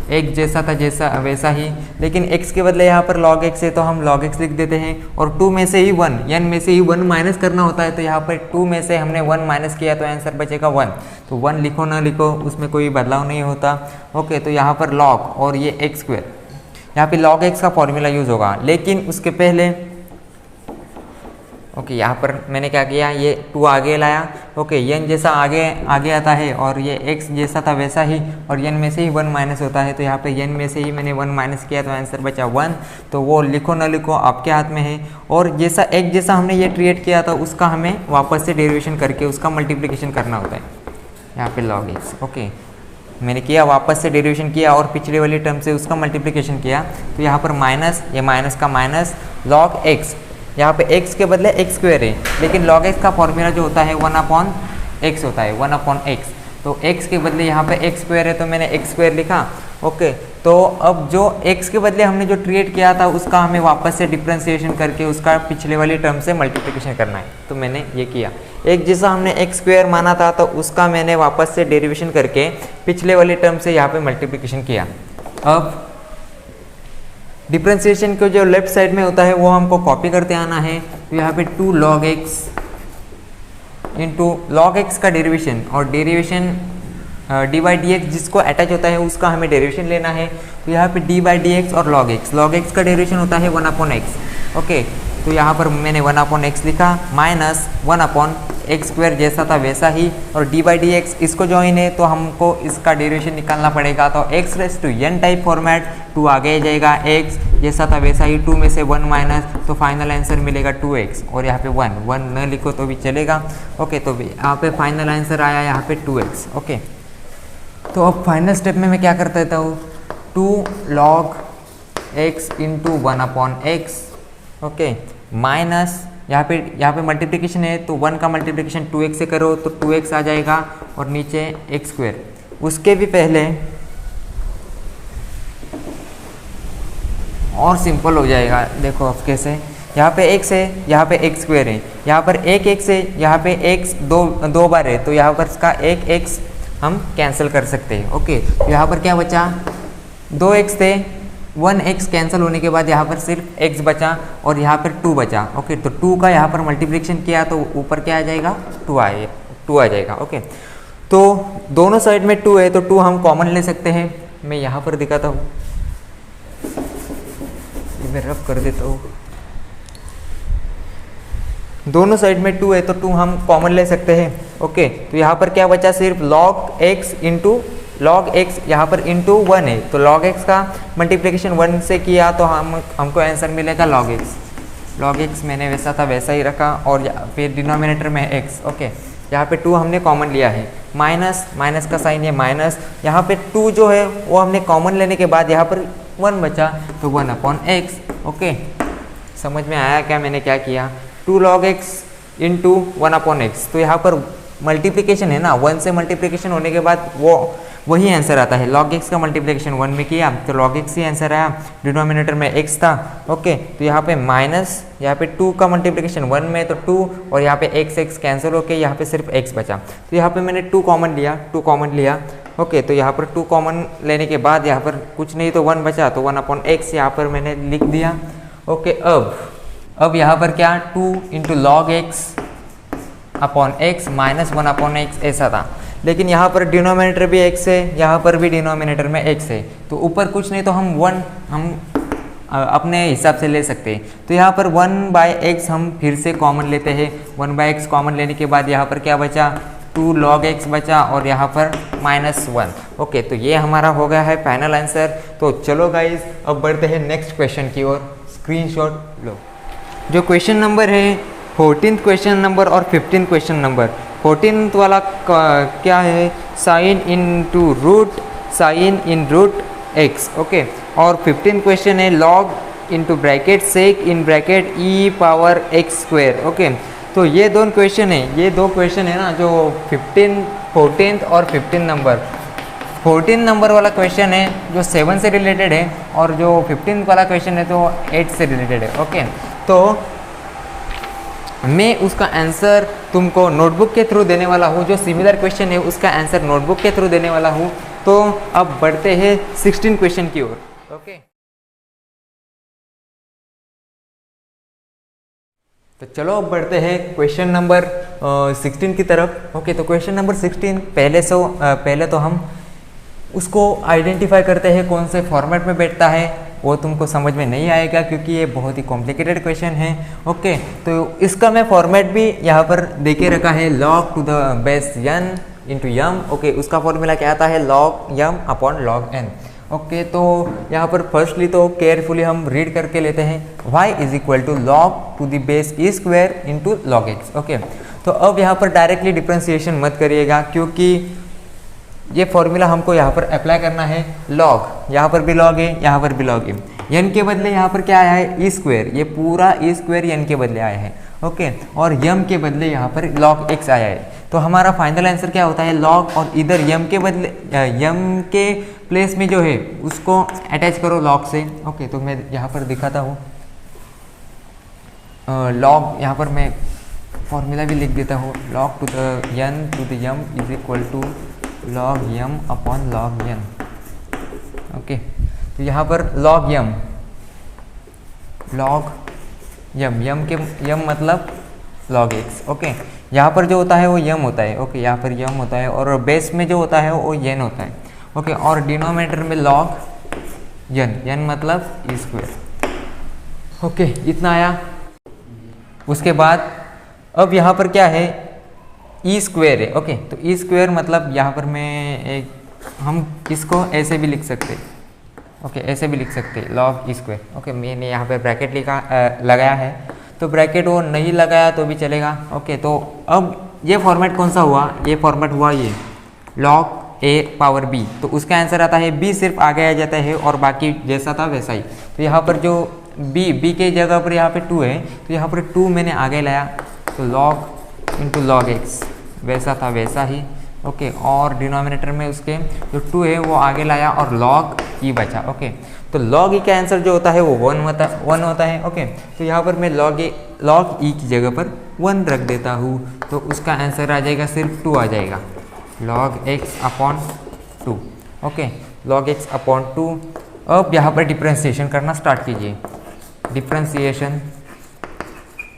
Speaker 1: एक जैसा था जैसा वैसा ही, लेकिन x के बदले यहाँ पर log x है तो हम log x लिख देते हैं और 2 में से ही 1, n में से ही 1 माइनस करना होता है। तो यहाँ पर 2 में से हमने 1 माइनस किया तो आंसर बचेगा 1। तो 1 लिखो ना लिखो उसमें कोई बदलाव नहीं होता। ओके, तो यहाँ पर log और ये x स्क्वायर, यहाँ पे log x का फॉर्मूला यूज़ होगा, लेकिन उसके पहले ओके यहाँ पर मैंने क्या किया, ये 2 आगे लाया। ओके, n जैसा आगे आता है और ये x जैसा था वैसा ही, और n में से ही 1 माइनस होता है। तो यहाँ पे n में से ही मैंने 1 माइनस किया तो आंसर बचा 1। तो वो लिखो ना लिखो आपके हाथ में है। और जैसा x जैसा हमने ये क्रिएट किया था उसका हमें वापस से डेरिवेशन करके उसका मल्टीप्लिकेशन करना होता है। यहाँ पे log x, ओके मैंने किया, वापस से डेरिवेशन किया और पिछले वाली टर्म से उसका मल्टीप्लिकेशन किया। तो यहाँ पर माइनस, ये माइनस का माइनस log x, यहाँ पे x के बदले x स्क्वायर है, लेकिन log x का फॉर्मूला जो होता है 1/x होता है, 1/x। तो x के बदले यहाँ पे x स्क्वायर है तो मैंने x स्क्वायर लिखा। ओके, तो अब जो x के बदले हमने जो क्रिएट किया था उसका हमें वापस से डिफ्रेंशिएशन करके उसका पिछले वाली टर्म से मल्टीप्लिकेशन करना है। तो मैंने ये किया, एक जैसा हमने x स्क्वायर माना था तो उसका मैंने वापस से डेरिवेशन करके पिछले वाली टर्म से यहाँ पे मल्टीप्लिकेशन किया। अब डिफ्रेंशिएशन को जो लेफ्ट साइड में होता है वो हमको कॉपी करते आना है। तो यहाँ पे 2 log x into log x का डेरिवेशन, और डेरिवेशन dy/dx जिसको अटैच होता है उसका हमें डेरिवेशन लेना है। तो यहाँ पे dy/dx और log x का डेरिवेशन होता है 1/x। ओके, तो यहाँ पर मैंने 1/x लिखा माइनस 1/x स्क्वायर जैसा था वैसा ही, और dy/dx इसको ज्वाइन है तो हमको इसका डेरिवेशन निकालना पड़ेगा। तो x raise to n type format, 2 आगे जाएगा, x जैसा था वैसा ही, 2 में से 1 माइनस, तो फाइनल आंसर मिलेगा 2x, और यहाँ पे 1 न लिखो तो भी चलेगा। ओके, तो यहाँ पे फाइनल आंसर आया यहाँ पे 2x। ओके, तो अब फाइनल स्टेप में मैं क्या करता देता हूँ, 2 log x into 1/x। Okay, minus यहाँ पे मल्टीप्लिकेशन है तो 1 का मल्टीप्लिकेशन 2x से करो तो 2x आ जाएगा, और नीचे x स्क्वायर। उसके भी पहले और सिंपल हो जाएगा, देखो अब कैसे, यहाँ पे x है, यहाँ पे x स्क्वायर है, यहाँ पर एक x है, यहाँ पे x दो बार है, तो यहाँ पर इसका एक x हम कैंसिल कर सकते हैं। ओके, तो यहाँ पर क्या बचा, 2x थे, 1x कैंसिल होने के बाद यहाँ पर सिर्फ x बचा और यहाँ पर 2 बचा। ओके, तो 2 का यहाँ पर मल्टीप्लिकेशन किया तो ऊपर क्या आ जाएगा, 2 आ जाएगा। ओके, तो दोनों साइड में 2 है तो 2 हम कॉमन ले सकते हैं। मैं यहाँ पर दिखाता हूँ, मैं रफ कर देता हूँ, दोनों साइड में 2 है तो 2 हम कॉमन ले सकते हैं। ओके, तो यहाँ पर क्या बचा, सिर्फ log x into log x, यहाँ पर इंटू 1 है तो log x का मल्टीप्लिकेशन 1 से किया तो हमको आंसर मिलेगा log x मैंने वैसा था वैसा ही रखा, और फिर डिनोमिनेटर में x। ओके, यहाँ पे 2 हमने कॉमन लिया है, माइनस का साइन है माइनस, यहाँ पे 2 जो है वो हमने कॉमन लेने के बाद यहाँ पर 1 बचा तो 1/x। ओके, समझ में आया क्या मैंने क्या किया, 2 log x इंटू 1/x। तो यहाँ पर मल्टीप्लिकेशन है ना, 1 से मल्टीप्लिकेशन होने के बाद वही आंसर आता है। log x का मल्टीप्लिकेशन 1 में किया तो log x ही आंसर आया, डिनोमिनेटर में x था। ओके, तो यहाँ पे माइनस, यहाँ पे 2 का मल्टीप्लिकेशन 1 में तो 2, और यहाँ पे x कैंसिल होके यहाँ पे सिर्फ x बचा। तो यहाँ पे मैंने 2 कॉमन लिया, ओके, तो यहाँ पर 2 कॉमन लेने के बाद यहाँ पर कुछ नहीं तो 1 बचा, तो 1/x यहाँ पर मैंने लिख दिया। ओके, अब यहाँ पर क्या 2 into log x upon x minus 1/x ऐसा था, लेकिन यहाँ पर डिनोमिनेटर भी x है, यहाँ पर भी डिनोमिनेटर में x है, तो ऊपर कुछ नहीं तो हम 1 हम अपने हिसाब से ले सकते हैं। तो यहाँ पर 1/x हम फिर से कॉमन लेते हैं। 1/x कॉमन लेने के बाद यहाँ पर क्या बचा, 2 log x बचा और यहाँ पर -1। ओके, तो ये हमारा हो गया है फाइनल आंसर। तो चलो गाइज अब बढ़ते हैं नेक्स्ट क्वेश्चन की ओर। स्क्रीनशॉट लो। जो क्वेश्चन नंबर है 14th क्वेश्चन नंबर और 15th क्वेश्चन नंबर। 14th वाला क्या है, sine in root x। Okay, और 15th क्वेश्चन है log into bracket sec in bracket e power x square. Okay, तो ये दो क्वेश्चन है ना, जो 14th और 15 नंबर। 14 नंबर वाला क्वेश्चन है जो 7 से रिलेटेड है और जो 15 वाला क्वेश्चन है तो 8 से रिलेटेड है। ओके, तो मैं उसका आंसर तुमको नोटबुक के थ्रू देने वाला हूँ। जो सिमिलर क्वेश्चन है उसका आंसर नोटबुक के थ्रू देने वाला हूँ। तो अब बढ़ते हैं 16 क्वेश्चन की ओर। ओके, तो चलो अब बढ़ते हैं क्वेश्चन नंबर 16 की तरफ। ओके, तो क्वेश्चन नंबर 16 पहले तो हम उसको आइडेंटिफाई करते हैं कौन से फॉर्मेट में बैठता है। वो तुमको समझ में नहीं आएगा क्योंकि ये बहुत ही कॉम्प्लिकेटेड क्वेश्चन है। ओके, तो इसका मैं फॉर्मेट भी यहाँ पर दे के रखा है, log to the base n into m. Okay, उसका फॉर्मूला क्या आता है, log m upon log n। Okay, तो यहाँ पर फर्स्टली तो केयरफुली हम रीड करके लेते हैं, y is equal to log to the base e square into log x. Okay, तो अब यहाँ पर डायरेक्टली डिफ्रेंसिएशन मत करिएगा क्योंकि ये फॉर्मूला हमको यहाँ पर अप्लाई करना है। लॉग यहाँ पर भी लॉग है, यहाँ पर भी लॉग है, n के बदले यहाँ पर क्या आया है, ई स्क्वायर, ये पूरा ई स्क्वायर n के बदले आया है। ओके, और यम के बदले यहाँ पर लॉग एक्स आया है। तो हमारा फाइनल आंसर क्या होता है, लॉग, और इधर यम के बदले यम के प्लेस में जो है उसको अटैच करो लॉग से। ओके, तो मैं यहाँ पर दिखाता हूँ, लॉग यहाँ पर मैं फॉर्मूला भी लिख देता हूँ, log to the n to the m is equal to log m upon log n। Okay, तो यहाँ पर लॉग यम के यम मतलब लॉग एक्स। ओके, यहाँ पर जो होता है वो यम होता है। ओके, यहाँ पर यम होता है और बेस में जो होता है वो n होता है। ओके, और डिनोमिनेटर में लॉग n मतलब ई स्क्वायर। ओके, इतना आया। उसके बाद अब यहाँ पर क्या है, ई स्क्वायर है। ओके, तो ई स्क्वायर मतलब यहाँ पर मैं हम इसको ऐसे भी लिख सकते हैं। ओके, ऐसे भी लिख सकते हैं लॉग ई स्क्वायर। ओके, मैंने यहाँ पे ब्रैकेट लगाया है, तो ब्रैकेट वो नहीं लगाया तो भी चलेगा। ओके, तो अब ये फॉर्मेट कौन सा हुआ, ये फॉर्मेट हुआ ये लॉग ए पावर बी। तो उसका आंसर आता है बी, सिर्फ आगे आ जाता है और बाकी जैसा था वैसा ही। तो यहाँ पर जो बी के जगह पर यहाँ पे 2 है, तो यहाँ पर 2 मैंने आगे लाया, तो लॉग इंटू लॉग एक्स, वैसा था वैसा ही। ओके, और डिनोमिनेटर में उसके जो 2 है वो आगे लाया और लॉग ई बचा। ओके, तो लॉग ई का आंसर जो होता है वो 1 होता है। ओके, तो यहाँ पर मैं लॉग ई की जगह पर 1 रख देता हूँ, तो उसका आंसर आ जाएगा सिर्फ 2 आ जाएगा, log x upon 2। Okay, log x upon 2। अब यहाँ पर डिफ्रेंसिएशन करना स्टार्ट कीजिए, differentiation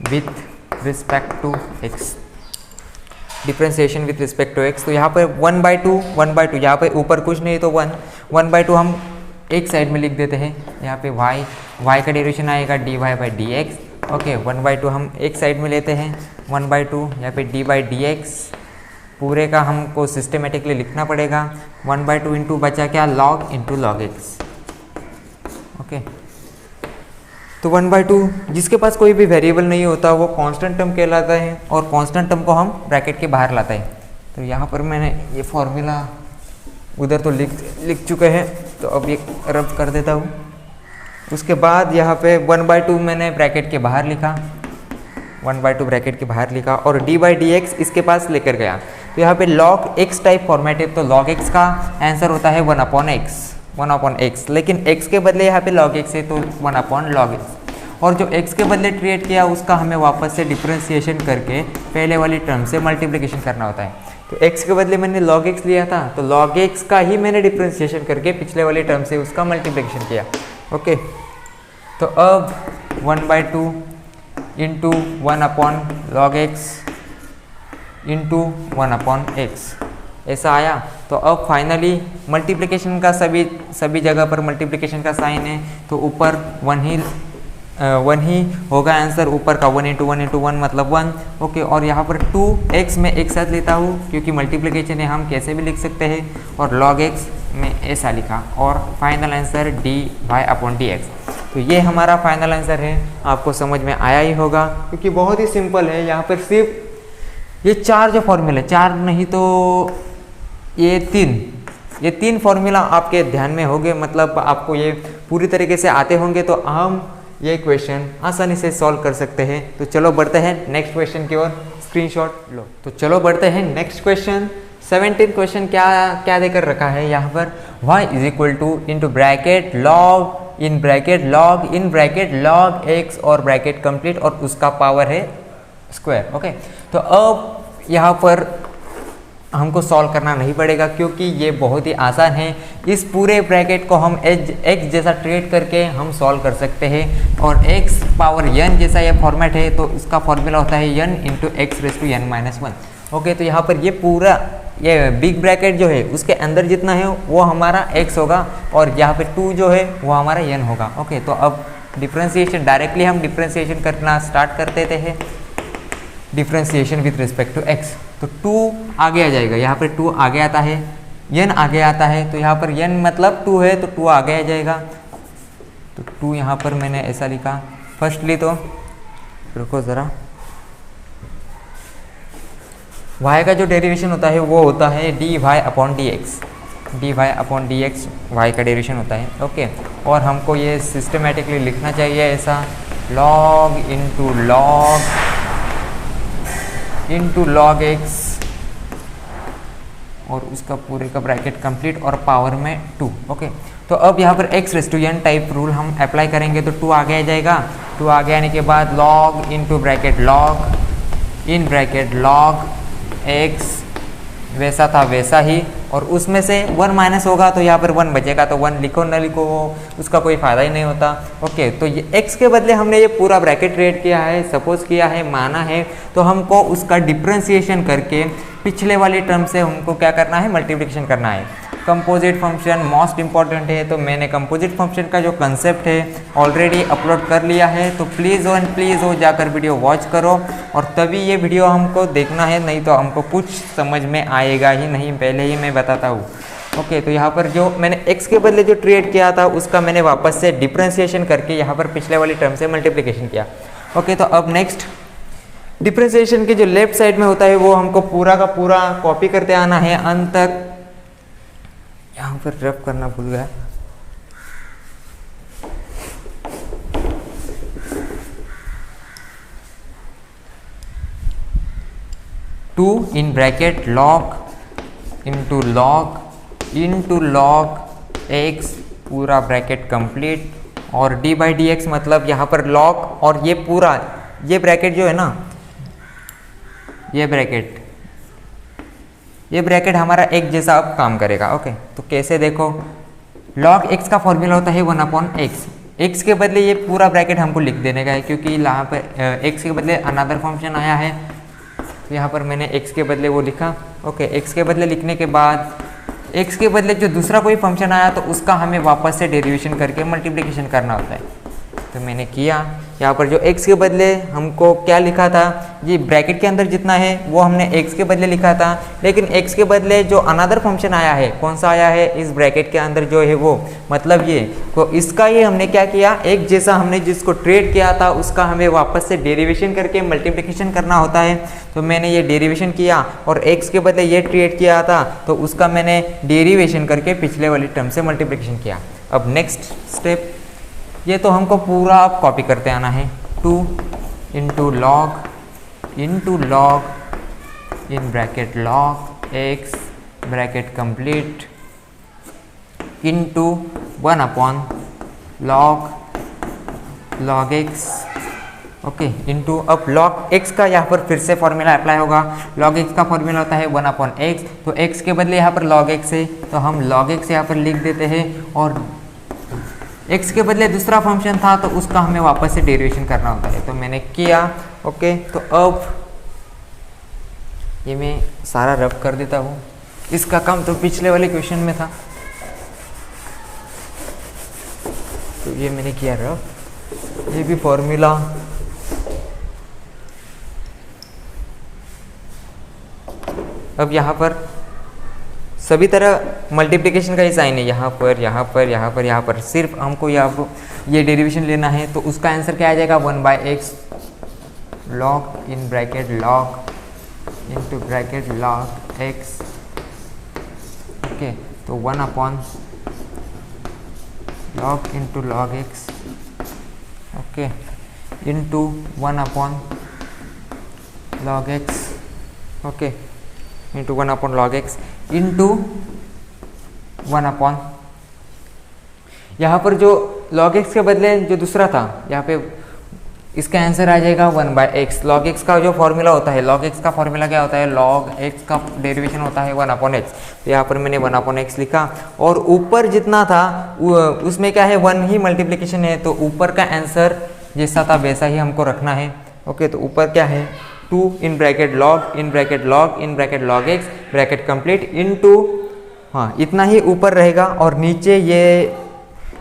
Speaker 1: with respect to x, differentiation with respect to x. तो यहाँ पर 1/2 यहाँ पे ऊपर कुछ नहीं तो 1/2 हम एक साइड में लिख देते हैं। यहाँ पे y का डेरिवेशन आएगा dy/dx। ओके, 1/2 हम एक साइड में लेते हैं, 1/2 यहाँ पे d/dx पूरे का हमको सिस्टमेटिकली लिखना पड़ेगा। 1/2 इंटू बचा क्या, log into log x. Okay, तो 1/2 जिसके पास कोई भी वेरिएबल नहीं होता वो कांस्टेंट टर्म कहलाता है और कांस्टेंट टर्म को हम ब्रैकेट के बाहर लाता है। तो यहाँ पर मैंने ये फॉर्मूला उधर तो लिख चुके हैं, तो अब ये रब कर देता हूँ। उसके बाद यहाँ पे 1/2 मैंने ब्रैकेट के बाहर लिखा, 1/2 ब्रैकेट के बाहर लिखा और d/dx इसके पास लेकर गया। तो यहाँ पे log x टाइप फॉर्मेट है, तो log x का आंसर होता है 1/x, लेकिन x के बदले यहाँ पे log x है तो 1/log x। और जो x के बदले क्रिएट किया उसका हमें वापस से डिफ्रेंसिएशन करके पहले वाली टर्म से मल्टीप्लिकेशन करना होता है। तो x के बदले मैंने log x लिया था, तो log x का ही मैंने डिफ्रेंशिएशन करके पिछले वाले टर्म से उसका मल्टीप्लिकेशन किया। ओके, तो अब 1/2 into 1/log x into 1/x ऐसा आया। तो अब फाइनली मल्टीप्लिकेशन का सभी जगह पर मल्टीप्लिकेशन का साइन है, तो ऊपर 1 ही होगा आंसर, ऊपर का 1 इंटू 1 मतलब 1। ओके, और यहाँ पर 2x में एक साथ लेता हूँ क्योंकि मल्टीप्लिकेशन है, हम कैसे भी लिख सकते हैं, और log x में ऐसा लिखा, और फाइनल आंसर dy/dx। तो ये हमारा फाइनल आंसर है। आपको समझ में आया ही होगा क्योंकि बहुत ही सिंपल है। यहाँ पर सिर्फ ये 4 जो फॉर्मूले, 4 नहीं तो ये 3 फॉर्मूला आपके ध्यान में होंगे, मतलब आपको ये पूरी तरीके से आते होंगे, तो हम ये क्वेश्चन आसानी से सॉल्व कर सकते हैं। तो चलो बढ़ते हैं नेक्स्ट क्वेश्चन की ओर, स्क्रीनशॉट लो। तो चलो बढ़ते हैं नेक्स्ट क्वेश्चन। 17 क्वेश्चन क्या देकर रखा है यहाँ पर, y is equal two into bracket log in bracket log x और ब्रैकेट कंप्लीट और उसका पावर है स्क्वायर। ओके, तो अब यहाँ पर हमको सॉल्व करना नहीं पड़ेगा क्योंकि ये बहुत ही आसान है। इस पूरे ब्रैकेट को हम x जैसा ट्रीट करके हम सॉल्व कर सकते हैं, और x पावर n जैसा ये फॉर्मेट है, तो इसका फॉर्मूला होता है n into x raise to n-1। Okay, तो यहाँ पर ये पूरा ये बिग ब्रैकेट जो है उसके अंदर जितना है वो हमारा x होगा, और यहाँ पे 2 जो है वो हमारा n होगा। ओके, तो अब डिफ्रेंशिएशन डायरेक्टली हम डिफ्रेंशिएशन करना स्टार्ट कर देते हैं। Differentiation with respect to x, तो 2 आगे आ जाएगा, यहाँ पर 2 आगे आता है, n आगे आता है, तो यहाँ पर n मतलब 2 है, तो 2 आगे आ जाएगा। तो 2 यहाँ पर मैंने ऐसा लिखा। फर्स्टली तो रुको ज़रा, y का जो डेरिवेशन होता है वो होता है dy/dx, dy/dx y का डेरिवेशन होता है। ओके, और हमको ये सिस्टमेटिकली लिखना चाहिए ऐसा, log इंटू log x और उसका पूरे का ब्रैकेट कंप्लीट और पावर में 2। ओके, तो अब यहाँ पर x raise to n type rule हम अप्लाई करेंगे, तो 2 आगे आ जाएगा। 2 आगे आने के बाद log इंटू ब्रैकेट log इन ब्रैकेट log x वैसा था वैसा ही, और उसमें से 1 माइनस होगा तो यहाँ पर 1 बचेगा, तो 1 लिखो न लिखो उसका कोई फ़ायदा ही नहीं होता। ओके, तो ये x के बदले हमने ये पूरा ब्रैकेट रेड किया है, सपोज किया है, माना है, तो हमको उसका डिफ्रेंशिएशन करके पिछले वाले टर्म से हमको क्या करना है, मल्टीप्लिकेशन करना है। कंपोजिट फंक्शन मोस्ट इंपॉर्टेंट है, तो मैंने कंपोजिट फंक्शन का जो कंसेप्ट है ऑलरेडी अपलोड कर लिया है, तो प्लीज़ हो जाकर वीडियो वॉच करो, और तभी ये वीडियो हमको देखना है, नहीं तो हमको कुछ समझ में आएगा ही नहीं, पहले ही मैं बताता हूँ। ओके, तो यहाँ पर जो मैंने x के बदले जो ट्रीट किया था उसका मैंने वापस से डिफ्रेंशिएशन करके यहाँ पर पिछले वाली टर्म से मल्टीप्लिकेशन किया। ओके, तो अब नेक्स्ट डिफ्रेंशिएशन के जो लेफ्ट साइड में होता है वो हमको पूरा का पूरा कॉपी करते आना है अंत तक। यहाँ पर रब करना भूल गया। Two in bracket log into log x पूरा ब्रैकेट कंप्लीट, और d/dx मतलब यहाँ पर log, और ये पूरा ये ब्रैकेट जो है ना, ये ब्रैकेट हमारा एक जैसा अब काम करेगा। ओके, तो कैसे देखो, log x का फॉर्मूला होता है 1/x। x के बदले ये पूरा ब्रैकेट हमको लिख देने का है क्योंकि यहाँ पर x के बदले अनदर फंक्शन आया है, तो यहाँ पर मैंने x के बदले वो लिखा। ओके, x के बदले लिखने के बाद x के बदले जो दूसरा कोई फंक्शन आया तो उसका हमें वापस से डेरिवेशन करके मल्टीप्लिकेशन करना होता है, तो मैंने किया। यहाँ पर जो x के बदले हमको क्या लिखा था, ये ब्रैकेट के अंदर जितना है वो हमने x के बदले लिखा था, लेकिन x के बदले जो अनदर फंक्शन आया है, कौन सा आया है, इस ब्रैकेट के अंदर जो है वो, मतलब ये, तो इसका ये हमने क्या किया, एक जैसा हमने जिसको ट्रेड किया था उसका हमें वापस से डेरिवेशन करके मल्टीप्लिकेशन करना होता है। तो मैंने ये डेरिवेशन किया, और x के बदले ये ट्रेड किया था तो उसका मैंने डेरिवेशन करके पिछले वाली टर्म से मल्टीप्लिकेशन किया। अब नेक्स्ट स्टेप, ये तो हमको पूरा अब कॉपी करते आना है। 2 इंटू log इन bracket log x bracket complete into 1/log x okay into अब log x का यहाँ पर फिर से फॉर्मूला अप्लाई होगा। log x का फॉर्मूला होता है 1/x, तो x के बदले यहाँ पर log x है तो हम log x यहाँ पर लिख देते हैं, और x के बदले दूसरा फंक्शन था तो उसका हमें वापस से डेरिवेशन करना होता है, तो मैंने किया। ओके तो अब ये मैं सारा रब कर देता हूँ। इसका काम तो पिछले वाले क्वेश्चन में था, तो ये मैंने किया रब, ये भी फॉर्मूला अब यहाँ पर सभी तरह मल्टीप्लिकेशन का ही साइन है, यहाँ पर यहाँ पर यहाँ पर यहाँ पर, सिर्फ हमको यहाँ ये डेरिवेशन लेना है, तो उसका आंसर क्या आ जाएगा 1/x log इन bracket log into bracket log x। Okay तो 1/log into log x, okay into 1/log x, okay into 1/log x into 1/, यहाँ पर जो log x के बदले जो दूसरा था यहाँ पे इसका आंसर आ जाएगा 1/x। log x का जो फॉर्मूला होता है, log x का फॉर्मूला क्या होता है, log x का डेरिवेशन होता है 1/x, तो यहाँ पर मैंने 1/x लिखा, और ऊपर जितना था उसमें क्या है 1 ही मल्टीप्लिकेशन है, तो ऊपर का आंसर जैसा था वैसा ही हमको रखना है। ओके तो ऊपर क्या है 2 इन ब्रैकेट log इन ब्रैकेट log इन bracket log x bracket complete into, हाँ इतना ही ऊपर रहेगा, और नीचे ये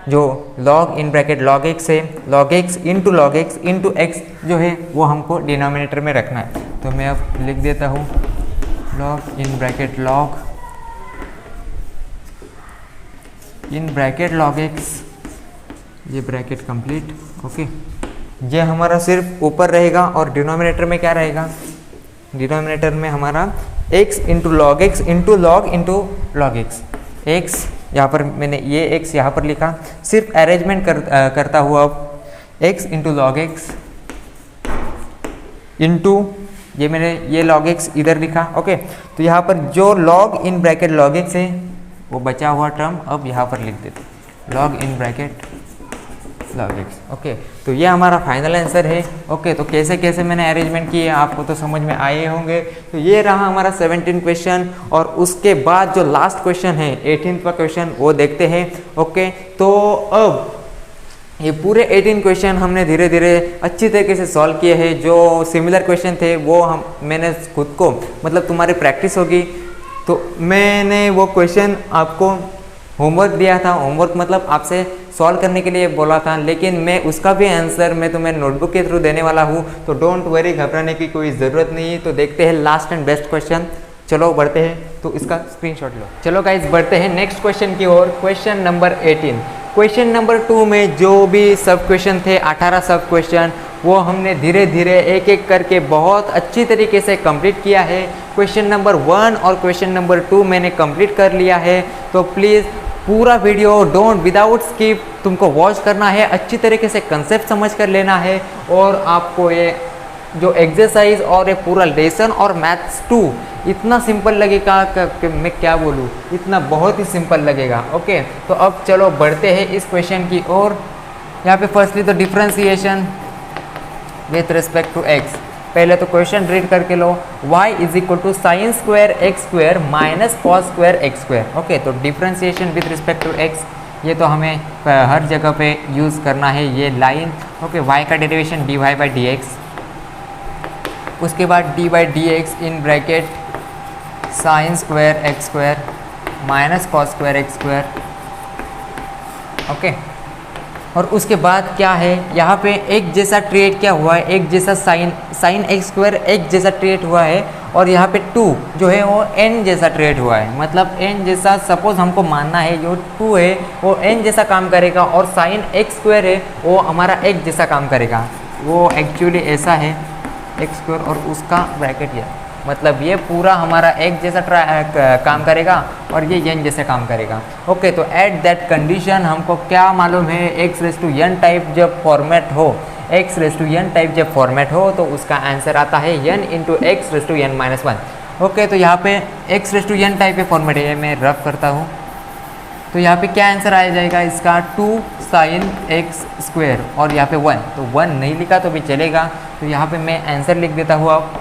Speaker 1: जो log इन ब्रैकेट log x है, log x इंटू x जो है वो हमको डिनोमिनेटर में रखना है, तो मैं अब लिख देता हूँ log इन ब्रैकेट log इन ब्रैकेट log x, ये ब्रैकेट कंप्लीट। ओके ये हमारा सिर्फ ऊपर रहेगा, और डिनोमिनेटर में क्या रहेगा, डिनोमिनेटर में हमारा x into log x into log x, x यहाँ पर मैंने ये x यहाँ पर लिखा, सिर्फ अरेंजमेंट करता हुआ अब x into log x into ये मैंने ये log x इधर लिखा। ओके तो यहाँ पर जो log इन ब्रैकेट log x है वो बचा हुआ टर्म अब यहाँ पर लिख देते log इन ब्रैकेट log x। ओके तो ये हमारा फाइनल आंसर है। ओके तो कैसे कैसे मैंने अरेंजमेंट किए आपको तो समझ में आए होंगे। तो ये रहा हमारा 17 क्वेश्चन, और उसके बाद जो लास्ट क्वेश्चन है 18th का क्वेश्चन वो देखते हैं। ओके तो अब ये पूरे 18 क्वेश्चन हमने धीरे धीरे अच्छी तरीके से सॉल्व किए हैं। जो सिमिलर क्वेश्चन थे वो मैंने खुद को मतलब तुम्हारी प्रैक्टिस होगी तो मैंने वो क्वेश्चन आपको होमवर्क दिया था। होमवर्क मतलब आपसे सॉल्व करने के लिए बोला था, लेकिन मैं उसका भी आंसर मैं तुम्हें नोटबुक के थ्रू देने वाला हूँ, तो डोंट वरी, घबराने की कोई ज़रूरत नहीं है। तो देखते हैं लास्ट एंड बेस्ट क्वेश्चन। चलो बढ़ते हैं, तो इसका स्क्रीनशॉट लो। चलो गाइज बढ़ते हैं नेक्स्ट क्वेश्चन की ओर। Question number 18। क्वेश्चन नंबर 2 में जो भी सब क्वेश्चन थे 18 सब क्वेश्चन वो हमने धीरे धीरे एक एक करके बहुत अच्छी तरीके से कंप्लीट किया है। क्वेश्चन नंबर 1 और क्वेश्चन नंबर 2 मैंने कंप्लीट कर लिया है। तो प्लीज़ पूरा वीडियो डोंट विदाउट स्किप तुमको वॉच करना है, अच्छी तरीके से कंसेप्ट समझ कर लेना है, और आपको ये जो एक्सरसाइज और ये पूरा लेसन और मैथ्स 2 इतना सिंपल लगेगा कि मैं क्या बोलूँ, इतना बहुत ही सिंपल लगेगा। ओके तो अब चलो बढ़ते हैं इस क्वेश्चन की ओर। यहाँ पे फर्स्टली तो differentiation with respect to x. पहले तो क्वेश्चन रीड करके लो, y is equal to sine square x square minus cos square x square. Okay तो differentiation with respect to x ये तो हमें हर जगह पे यूज़ करना है, ये लाइन। ओके y का derivation dy by D x, उसके बाद D by D x in bracket sign square x square minus cos square x square. Okay और उसके बाद क्या है, यहाँ पे एक जैसा ट्रीट क्या हुआ है, एक जैसा साइन एक्स स्क्वायर एक जैसा ट्रीट हुआ है, और यहाँ पे 2 जो है वो n जैसा ट्रीट हुआ है। मतलब n जैसा सपोज हमको मानना है जो 2 है वो n जैसा काम करेगा, और साइन एक्स स्क्वायर है वो हमारा x जैसा काम करेगा। वो एक्चुअली ऐसा है एक्स स्क्वायर और उसका ब्रैकेट ये, मतलब ये पूरा हमारा एक जैसा काम करेगा और ये n जैसे काम करेगा। ओके तो एट दैट कंडीशन हमको क्या मालूम है, x raise to n type जब फॉर्मेट हो, x raise to n type जब फॉर्मेट हो तो उसका आंसर आता है n into x raise to n minus 1। Okay तो यहाँ पे x raise to n type के फॉर्मेट है, मैं रफ करता हूँ। तो यहाँ पे क्या आंसर आ जाएगा इसका 2 साइन एक्स स्क्वायर और यहाँ पे 1, तो 1 नहीं लिखा तो भी चलेगा। तो यहाँ पे मैं आंसर लिख देता हूँ अब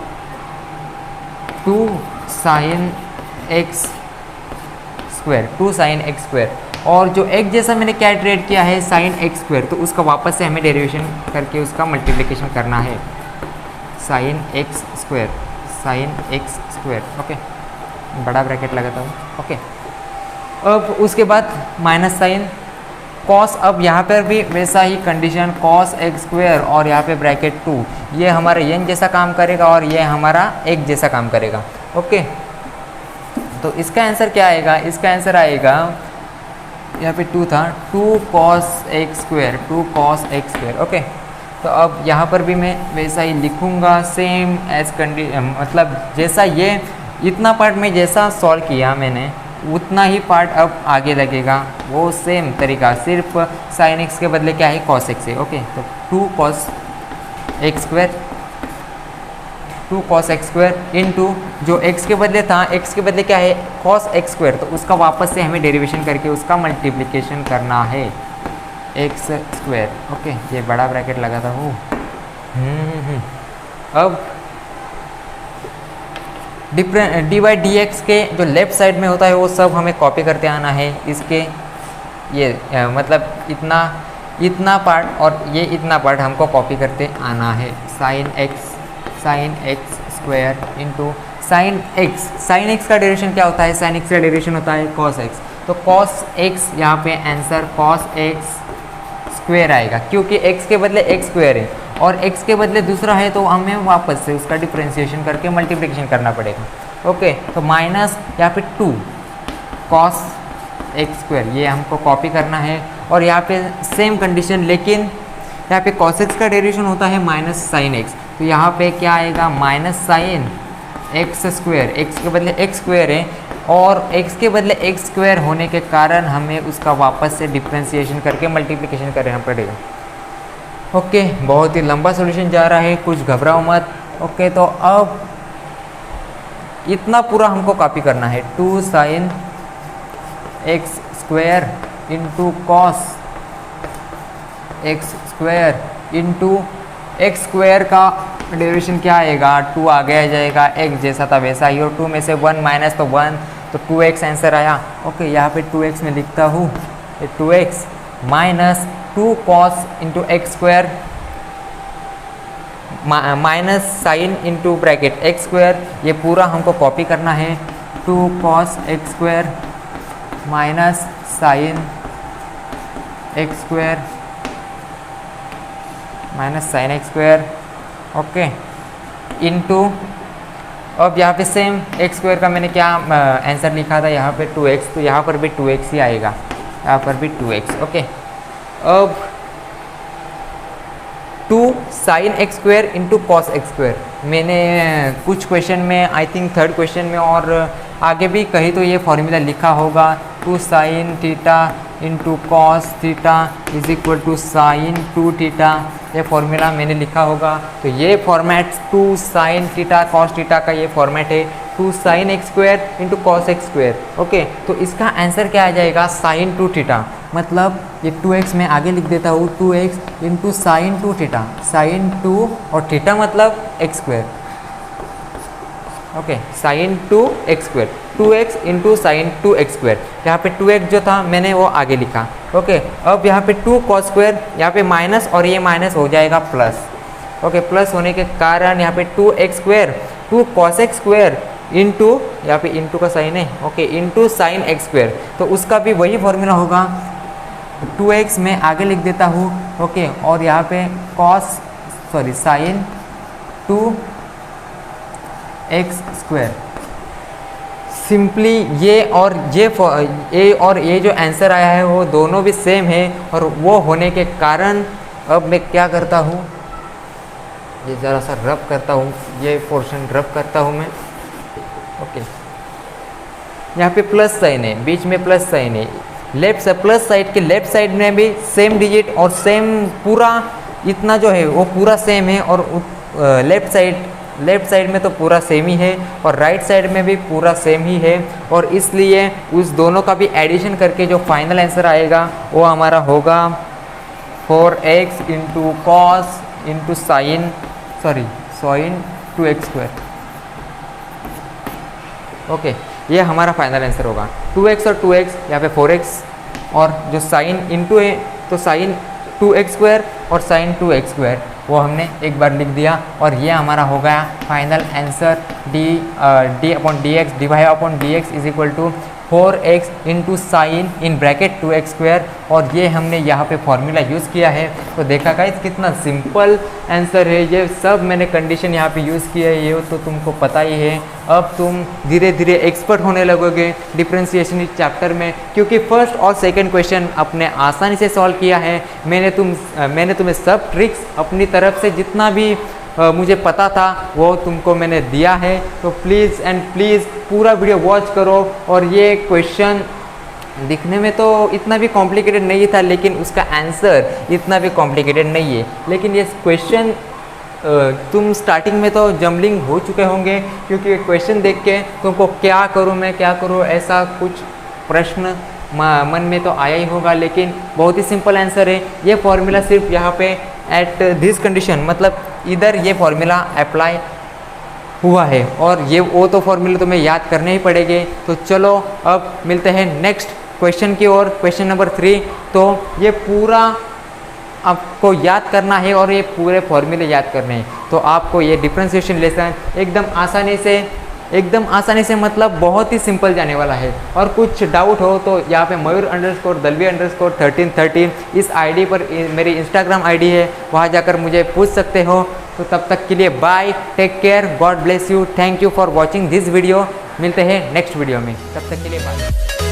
Speaker 1: 2 sine x square, 2 sine x square. और जो एक जैसा मैंने क्या ट्रेड किया है साइन एक्स स्क्वायर, तो उसका वापस से हमें डेरिवेशन करके उसका मल्टीप्लिकेशन करना है। Sign x square, sign x square, okay, बड़ा ब्रैकेट लगाता हूँ, ओके। अब उसके बाद माइनस साइन कॉस, अब यहाँ पर भी वैसा ही कंडीशन, कॉस एक्स स्क्वायर और यहाँ पे ब्रैकेट 2, ये हमारा एन जैसा काम करेगा और ये हमारा एक जैसा काम करेगा, ओके। तो इसका आंसर क्या आएगा, इसका आंसर आएगा यहाँ पे 2 था, 2 cos x square, 2 cos x square, okay. तो अब यहाँ पर भी मैं वैसा ही लिखूँगा, सेम एज मतलब जैसा ये इतना पार्ट में जैसा सॉल्व किया मैंने उतना ही पार्ट अब आगे लगेगा, वो सेम तरीका, सिर्फ साइन एक्स के बदले क्या है कॉस एक्स है, ओके। तो 2 cos x square, 2 cos x square into जो x के बदले था, x के बदले क्या है कॉस एक्स स्क्वायर, तो उसका वापस से हमें डेरिवेशन करके उसका मल्टीप्लिकेशन करना है एक्स स्क्वायर, ओके। ये बड़ा ब्रैकेट लगाता हूँ। अब डी बाई डी एक्स के जो लेफ्ट साइड में होता है वो सब हमें कॉपी करते आना है, इसके ये मतलब इतना पार्ट और ये इतना पार्ट हमको कॉपी करते आना है। Sign x square into sine x का डेरिवेशन क्या होता है, साइन एक्स का डेरिवेशन होता है कॉस एक्स, तो कॉस एक्स यहाँ पे आंसर कॉस एक्स स्क्वायर आएगा, क्योंकि x के बदले x स्क्वायर है और x के बदले दूसरा है तो हमें वापस से उसका डिफरेंशिएशन करके मल्टीप्लिकेशन करना पड़ेगा, ओके। तो माइनस यहाँ पे 2 कॉस एक्स स्क्वायर, ये हमको कॉपी करना है। और यहाँ पे सेम कंडीशन, लेकिन यहाँ पे कॉस एक्स का डेरिवेशन होता है माइनस साइन एक्स, तो यहाँ पे क्या आएगा minus sine x square, x के बदले एक्स स्क्वायर है और x के बदले x स्क्वायर होने के कारण हमें उसका वापस से डिफरेंशिएशन करके मल्टीप्लिकेशन करना पड़ेगा, ओके। बहुत ही लंबा सॉल्यूशन जा रहा है, कुछ घबराओ मत, ओके। तो अब इतना पूरा हमको कॉपी करना है, 2 sine x square into cos x square into x square का डेरिवेशन क्या आएगा, 2 आगे आ जाएगा, x जैसा था वैसा ही, और 2 में से 1 माइनस तो 1, तो 2x आंसर आया, ओके। यहाँ पे 2x में लिखता हूँ, 2x minus 2 cos into x square minus sine into bracket x square, ये पूरा हमको कॉपी करना है, 2 cos x square minus sine x square minus sine x square, okay, into अब यहाँ पे सेम एक्स स्क्वायर का मैंने क्या आंसर लिखा था यहाँ पे 2x, तो यहाँ पर भी 2x ही आएगा, यहाँ पर भी 2x, ओके। अब 2 sine x square into cos x square, मैंने कुछ क्वेश्चन में आई थिंक 3rd क्वेश्चन में और आगे भी कहीं तो ये फॉर्मूला लिखा होगा, 2 sine theta into cos theta is equal to sine 2 theta, ये फॉर्मूला मैंने लिखा होगा। तो ये format 2 sine theta cos theta का ये फॉर्मेट है, 2 sine x square into cos x square, okay. तो इसका आंसर क्या आ जाएगा साइन 2 थीटा, मतलब ये 2x मैं आगे लिख देता हूँ, 2x into sine 2 theta, sign 2 और थीटा मतलब x square, okay, sine 2 x square, 2x into sine 2 x square, यहाँ पे 2x जो था मैंने वो आगे लिखा, ओके। अब यहाँ पे 2 कॉस स्क्वायर, यहाँ पे माइनस और ये माइनस हो जाएगा प्लस, ओके। प्लस होने के कारण यहाँ पे 2x square 2 cos x square into, यहाँ पे इंटू का साइन है, okay, into sine x square, तो उसका भी वही फॉर्मूला होगा, 2x मैं आगे लिख देता हूँ, ओके। और यहाँ पे साइन 2 एक्स स्क्वायर, सिंपली ये और ये जो आंसर आया है वो दोनों भी सेम है, और वो होने के कारण अब मैं क्या करता हूँ, ये ज़रा सा रब करता हूँ, ये पोर्शन रब करता हूँ मैं, ओके। यहाँ पे प्लस साइन है, बीच में प्लस साइन है, प्लस साइड के लेफ्ट साइड में भी सेम डिजिट और सेम पूरा इतना जो है वो पूरा सेम है, और लेफ्ट साइड लेफ्ट साइड में तो पूरा सेम ही है और राइट साइड में भी पूरा सेम ही है, और इसलिए उस दोनों का भी एडिशन करके जो फाइनल आंसर आएगा वो हमारा होगा 4x into cos into sine 2x²। Okay, ये हमारा फाइनल आंसर होगा। 2x और 2x, यहाँ पे 4x, और जो साइन इंटू है तो साइन 2x² और साइन 2x² वो हमने एक बार लिख दिया, और ये हमारा हो गया final answer. d/dx dy/dx is equal to 4x into sine in bracket 2x², और ये हमने यहाँ पे फॉर्मूला यूज़ किया है। तो देखा गाइस कितना सिंपल आंसर है, ये सब मैंने कंडीशन यहाँ पे यूज़ किया है, ये तो तुमको पता ही है। अब तुम धीरे धीरे एक्सपर्ट होने लगोगे डिफरेंशिएशन इस चैप्टर में, क्योंकि फर्स्ट और सेकंड क्वेश्चन अपने आसानी से सॉल्व किया है। मैंने तुम्हें सब ट्रिक्स अपनी तरफ से जितना भी मुझे पता था वो तुमको मैंने दिया है। तो प्लीज़ एंड प्लीज़ पूरा वीडियो वॉच करो। और ये क्वेश्चन दिखने में तो इतना भी कॉम्प्लिकेटेड नहीं था, लेकिन उसका आंसर इतना भी कॉम्प्लिकेटेड नहीं है। लेकिन ये क्वेश्चन तुम स्टार्टिंग में तो जम्बलिंग हो चुके होंगे, क्योंकि क्वेश्चन देख के तुमको क्या करूँ ऐसा कुछ प्रश्न मन में तो आया ही होगा। लेकिन बहुत ही सिंपल आंसर है। ये फॉर्मूला सिर्फ यहाँ पे एट दिस कंडीशन, मतलब इधर ये फॉर्मूला अप्लाई हुआ है, और ये वो तो फॉर्मूला तुम्हें याद करने ही पड़ेंगे। तो चलो अब मिलते हैं नेक्स्ट क्वेश्चन की ओर, क्वेश्चन नंबर 3। तो ये पूरा आपको याद करना है और ये पूरे फॉर्मूले याद करने हैं। तो आपको ये डिफरेंशिएशन लेसन एकदम आसानी से मतलब बहुत ही सिंपल जाने वाला है। और कुछ डाउट हो तो यहाँ पे Mayur_Dalvi_1313 इस आईडी पर मेरी इंस्टाग्राम आईडी है, वहाँ जाकर मुझे पूछ सकते हो। तो तब तक के लिए bye, take care, god bless you, thank you for watching this video. मिलते हैं नेक्स्ट वीडियो में, तब तक के लिए बाय।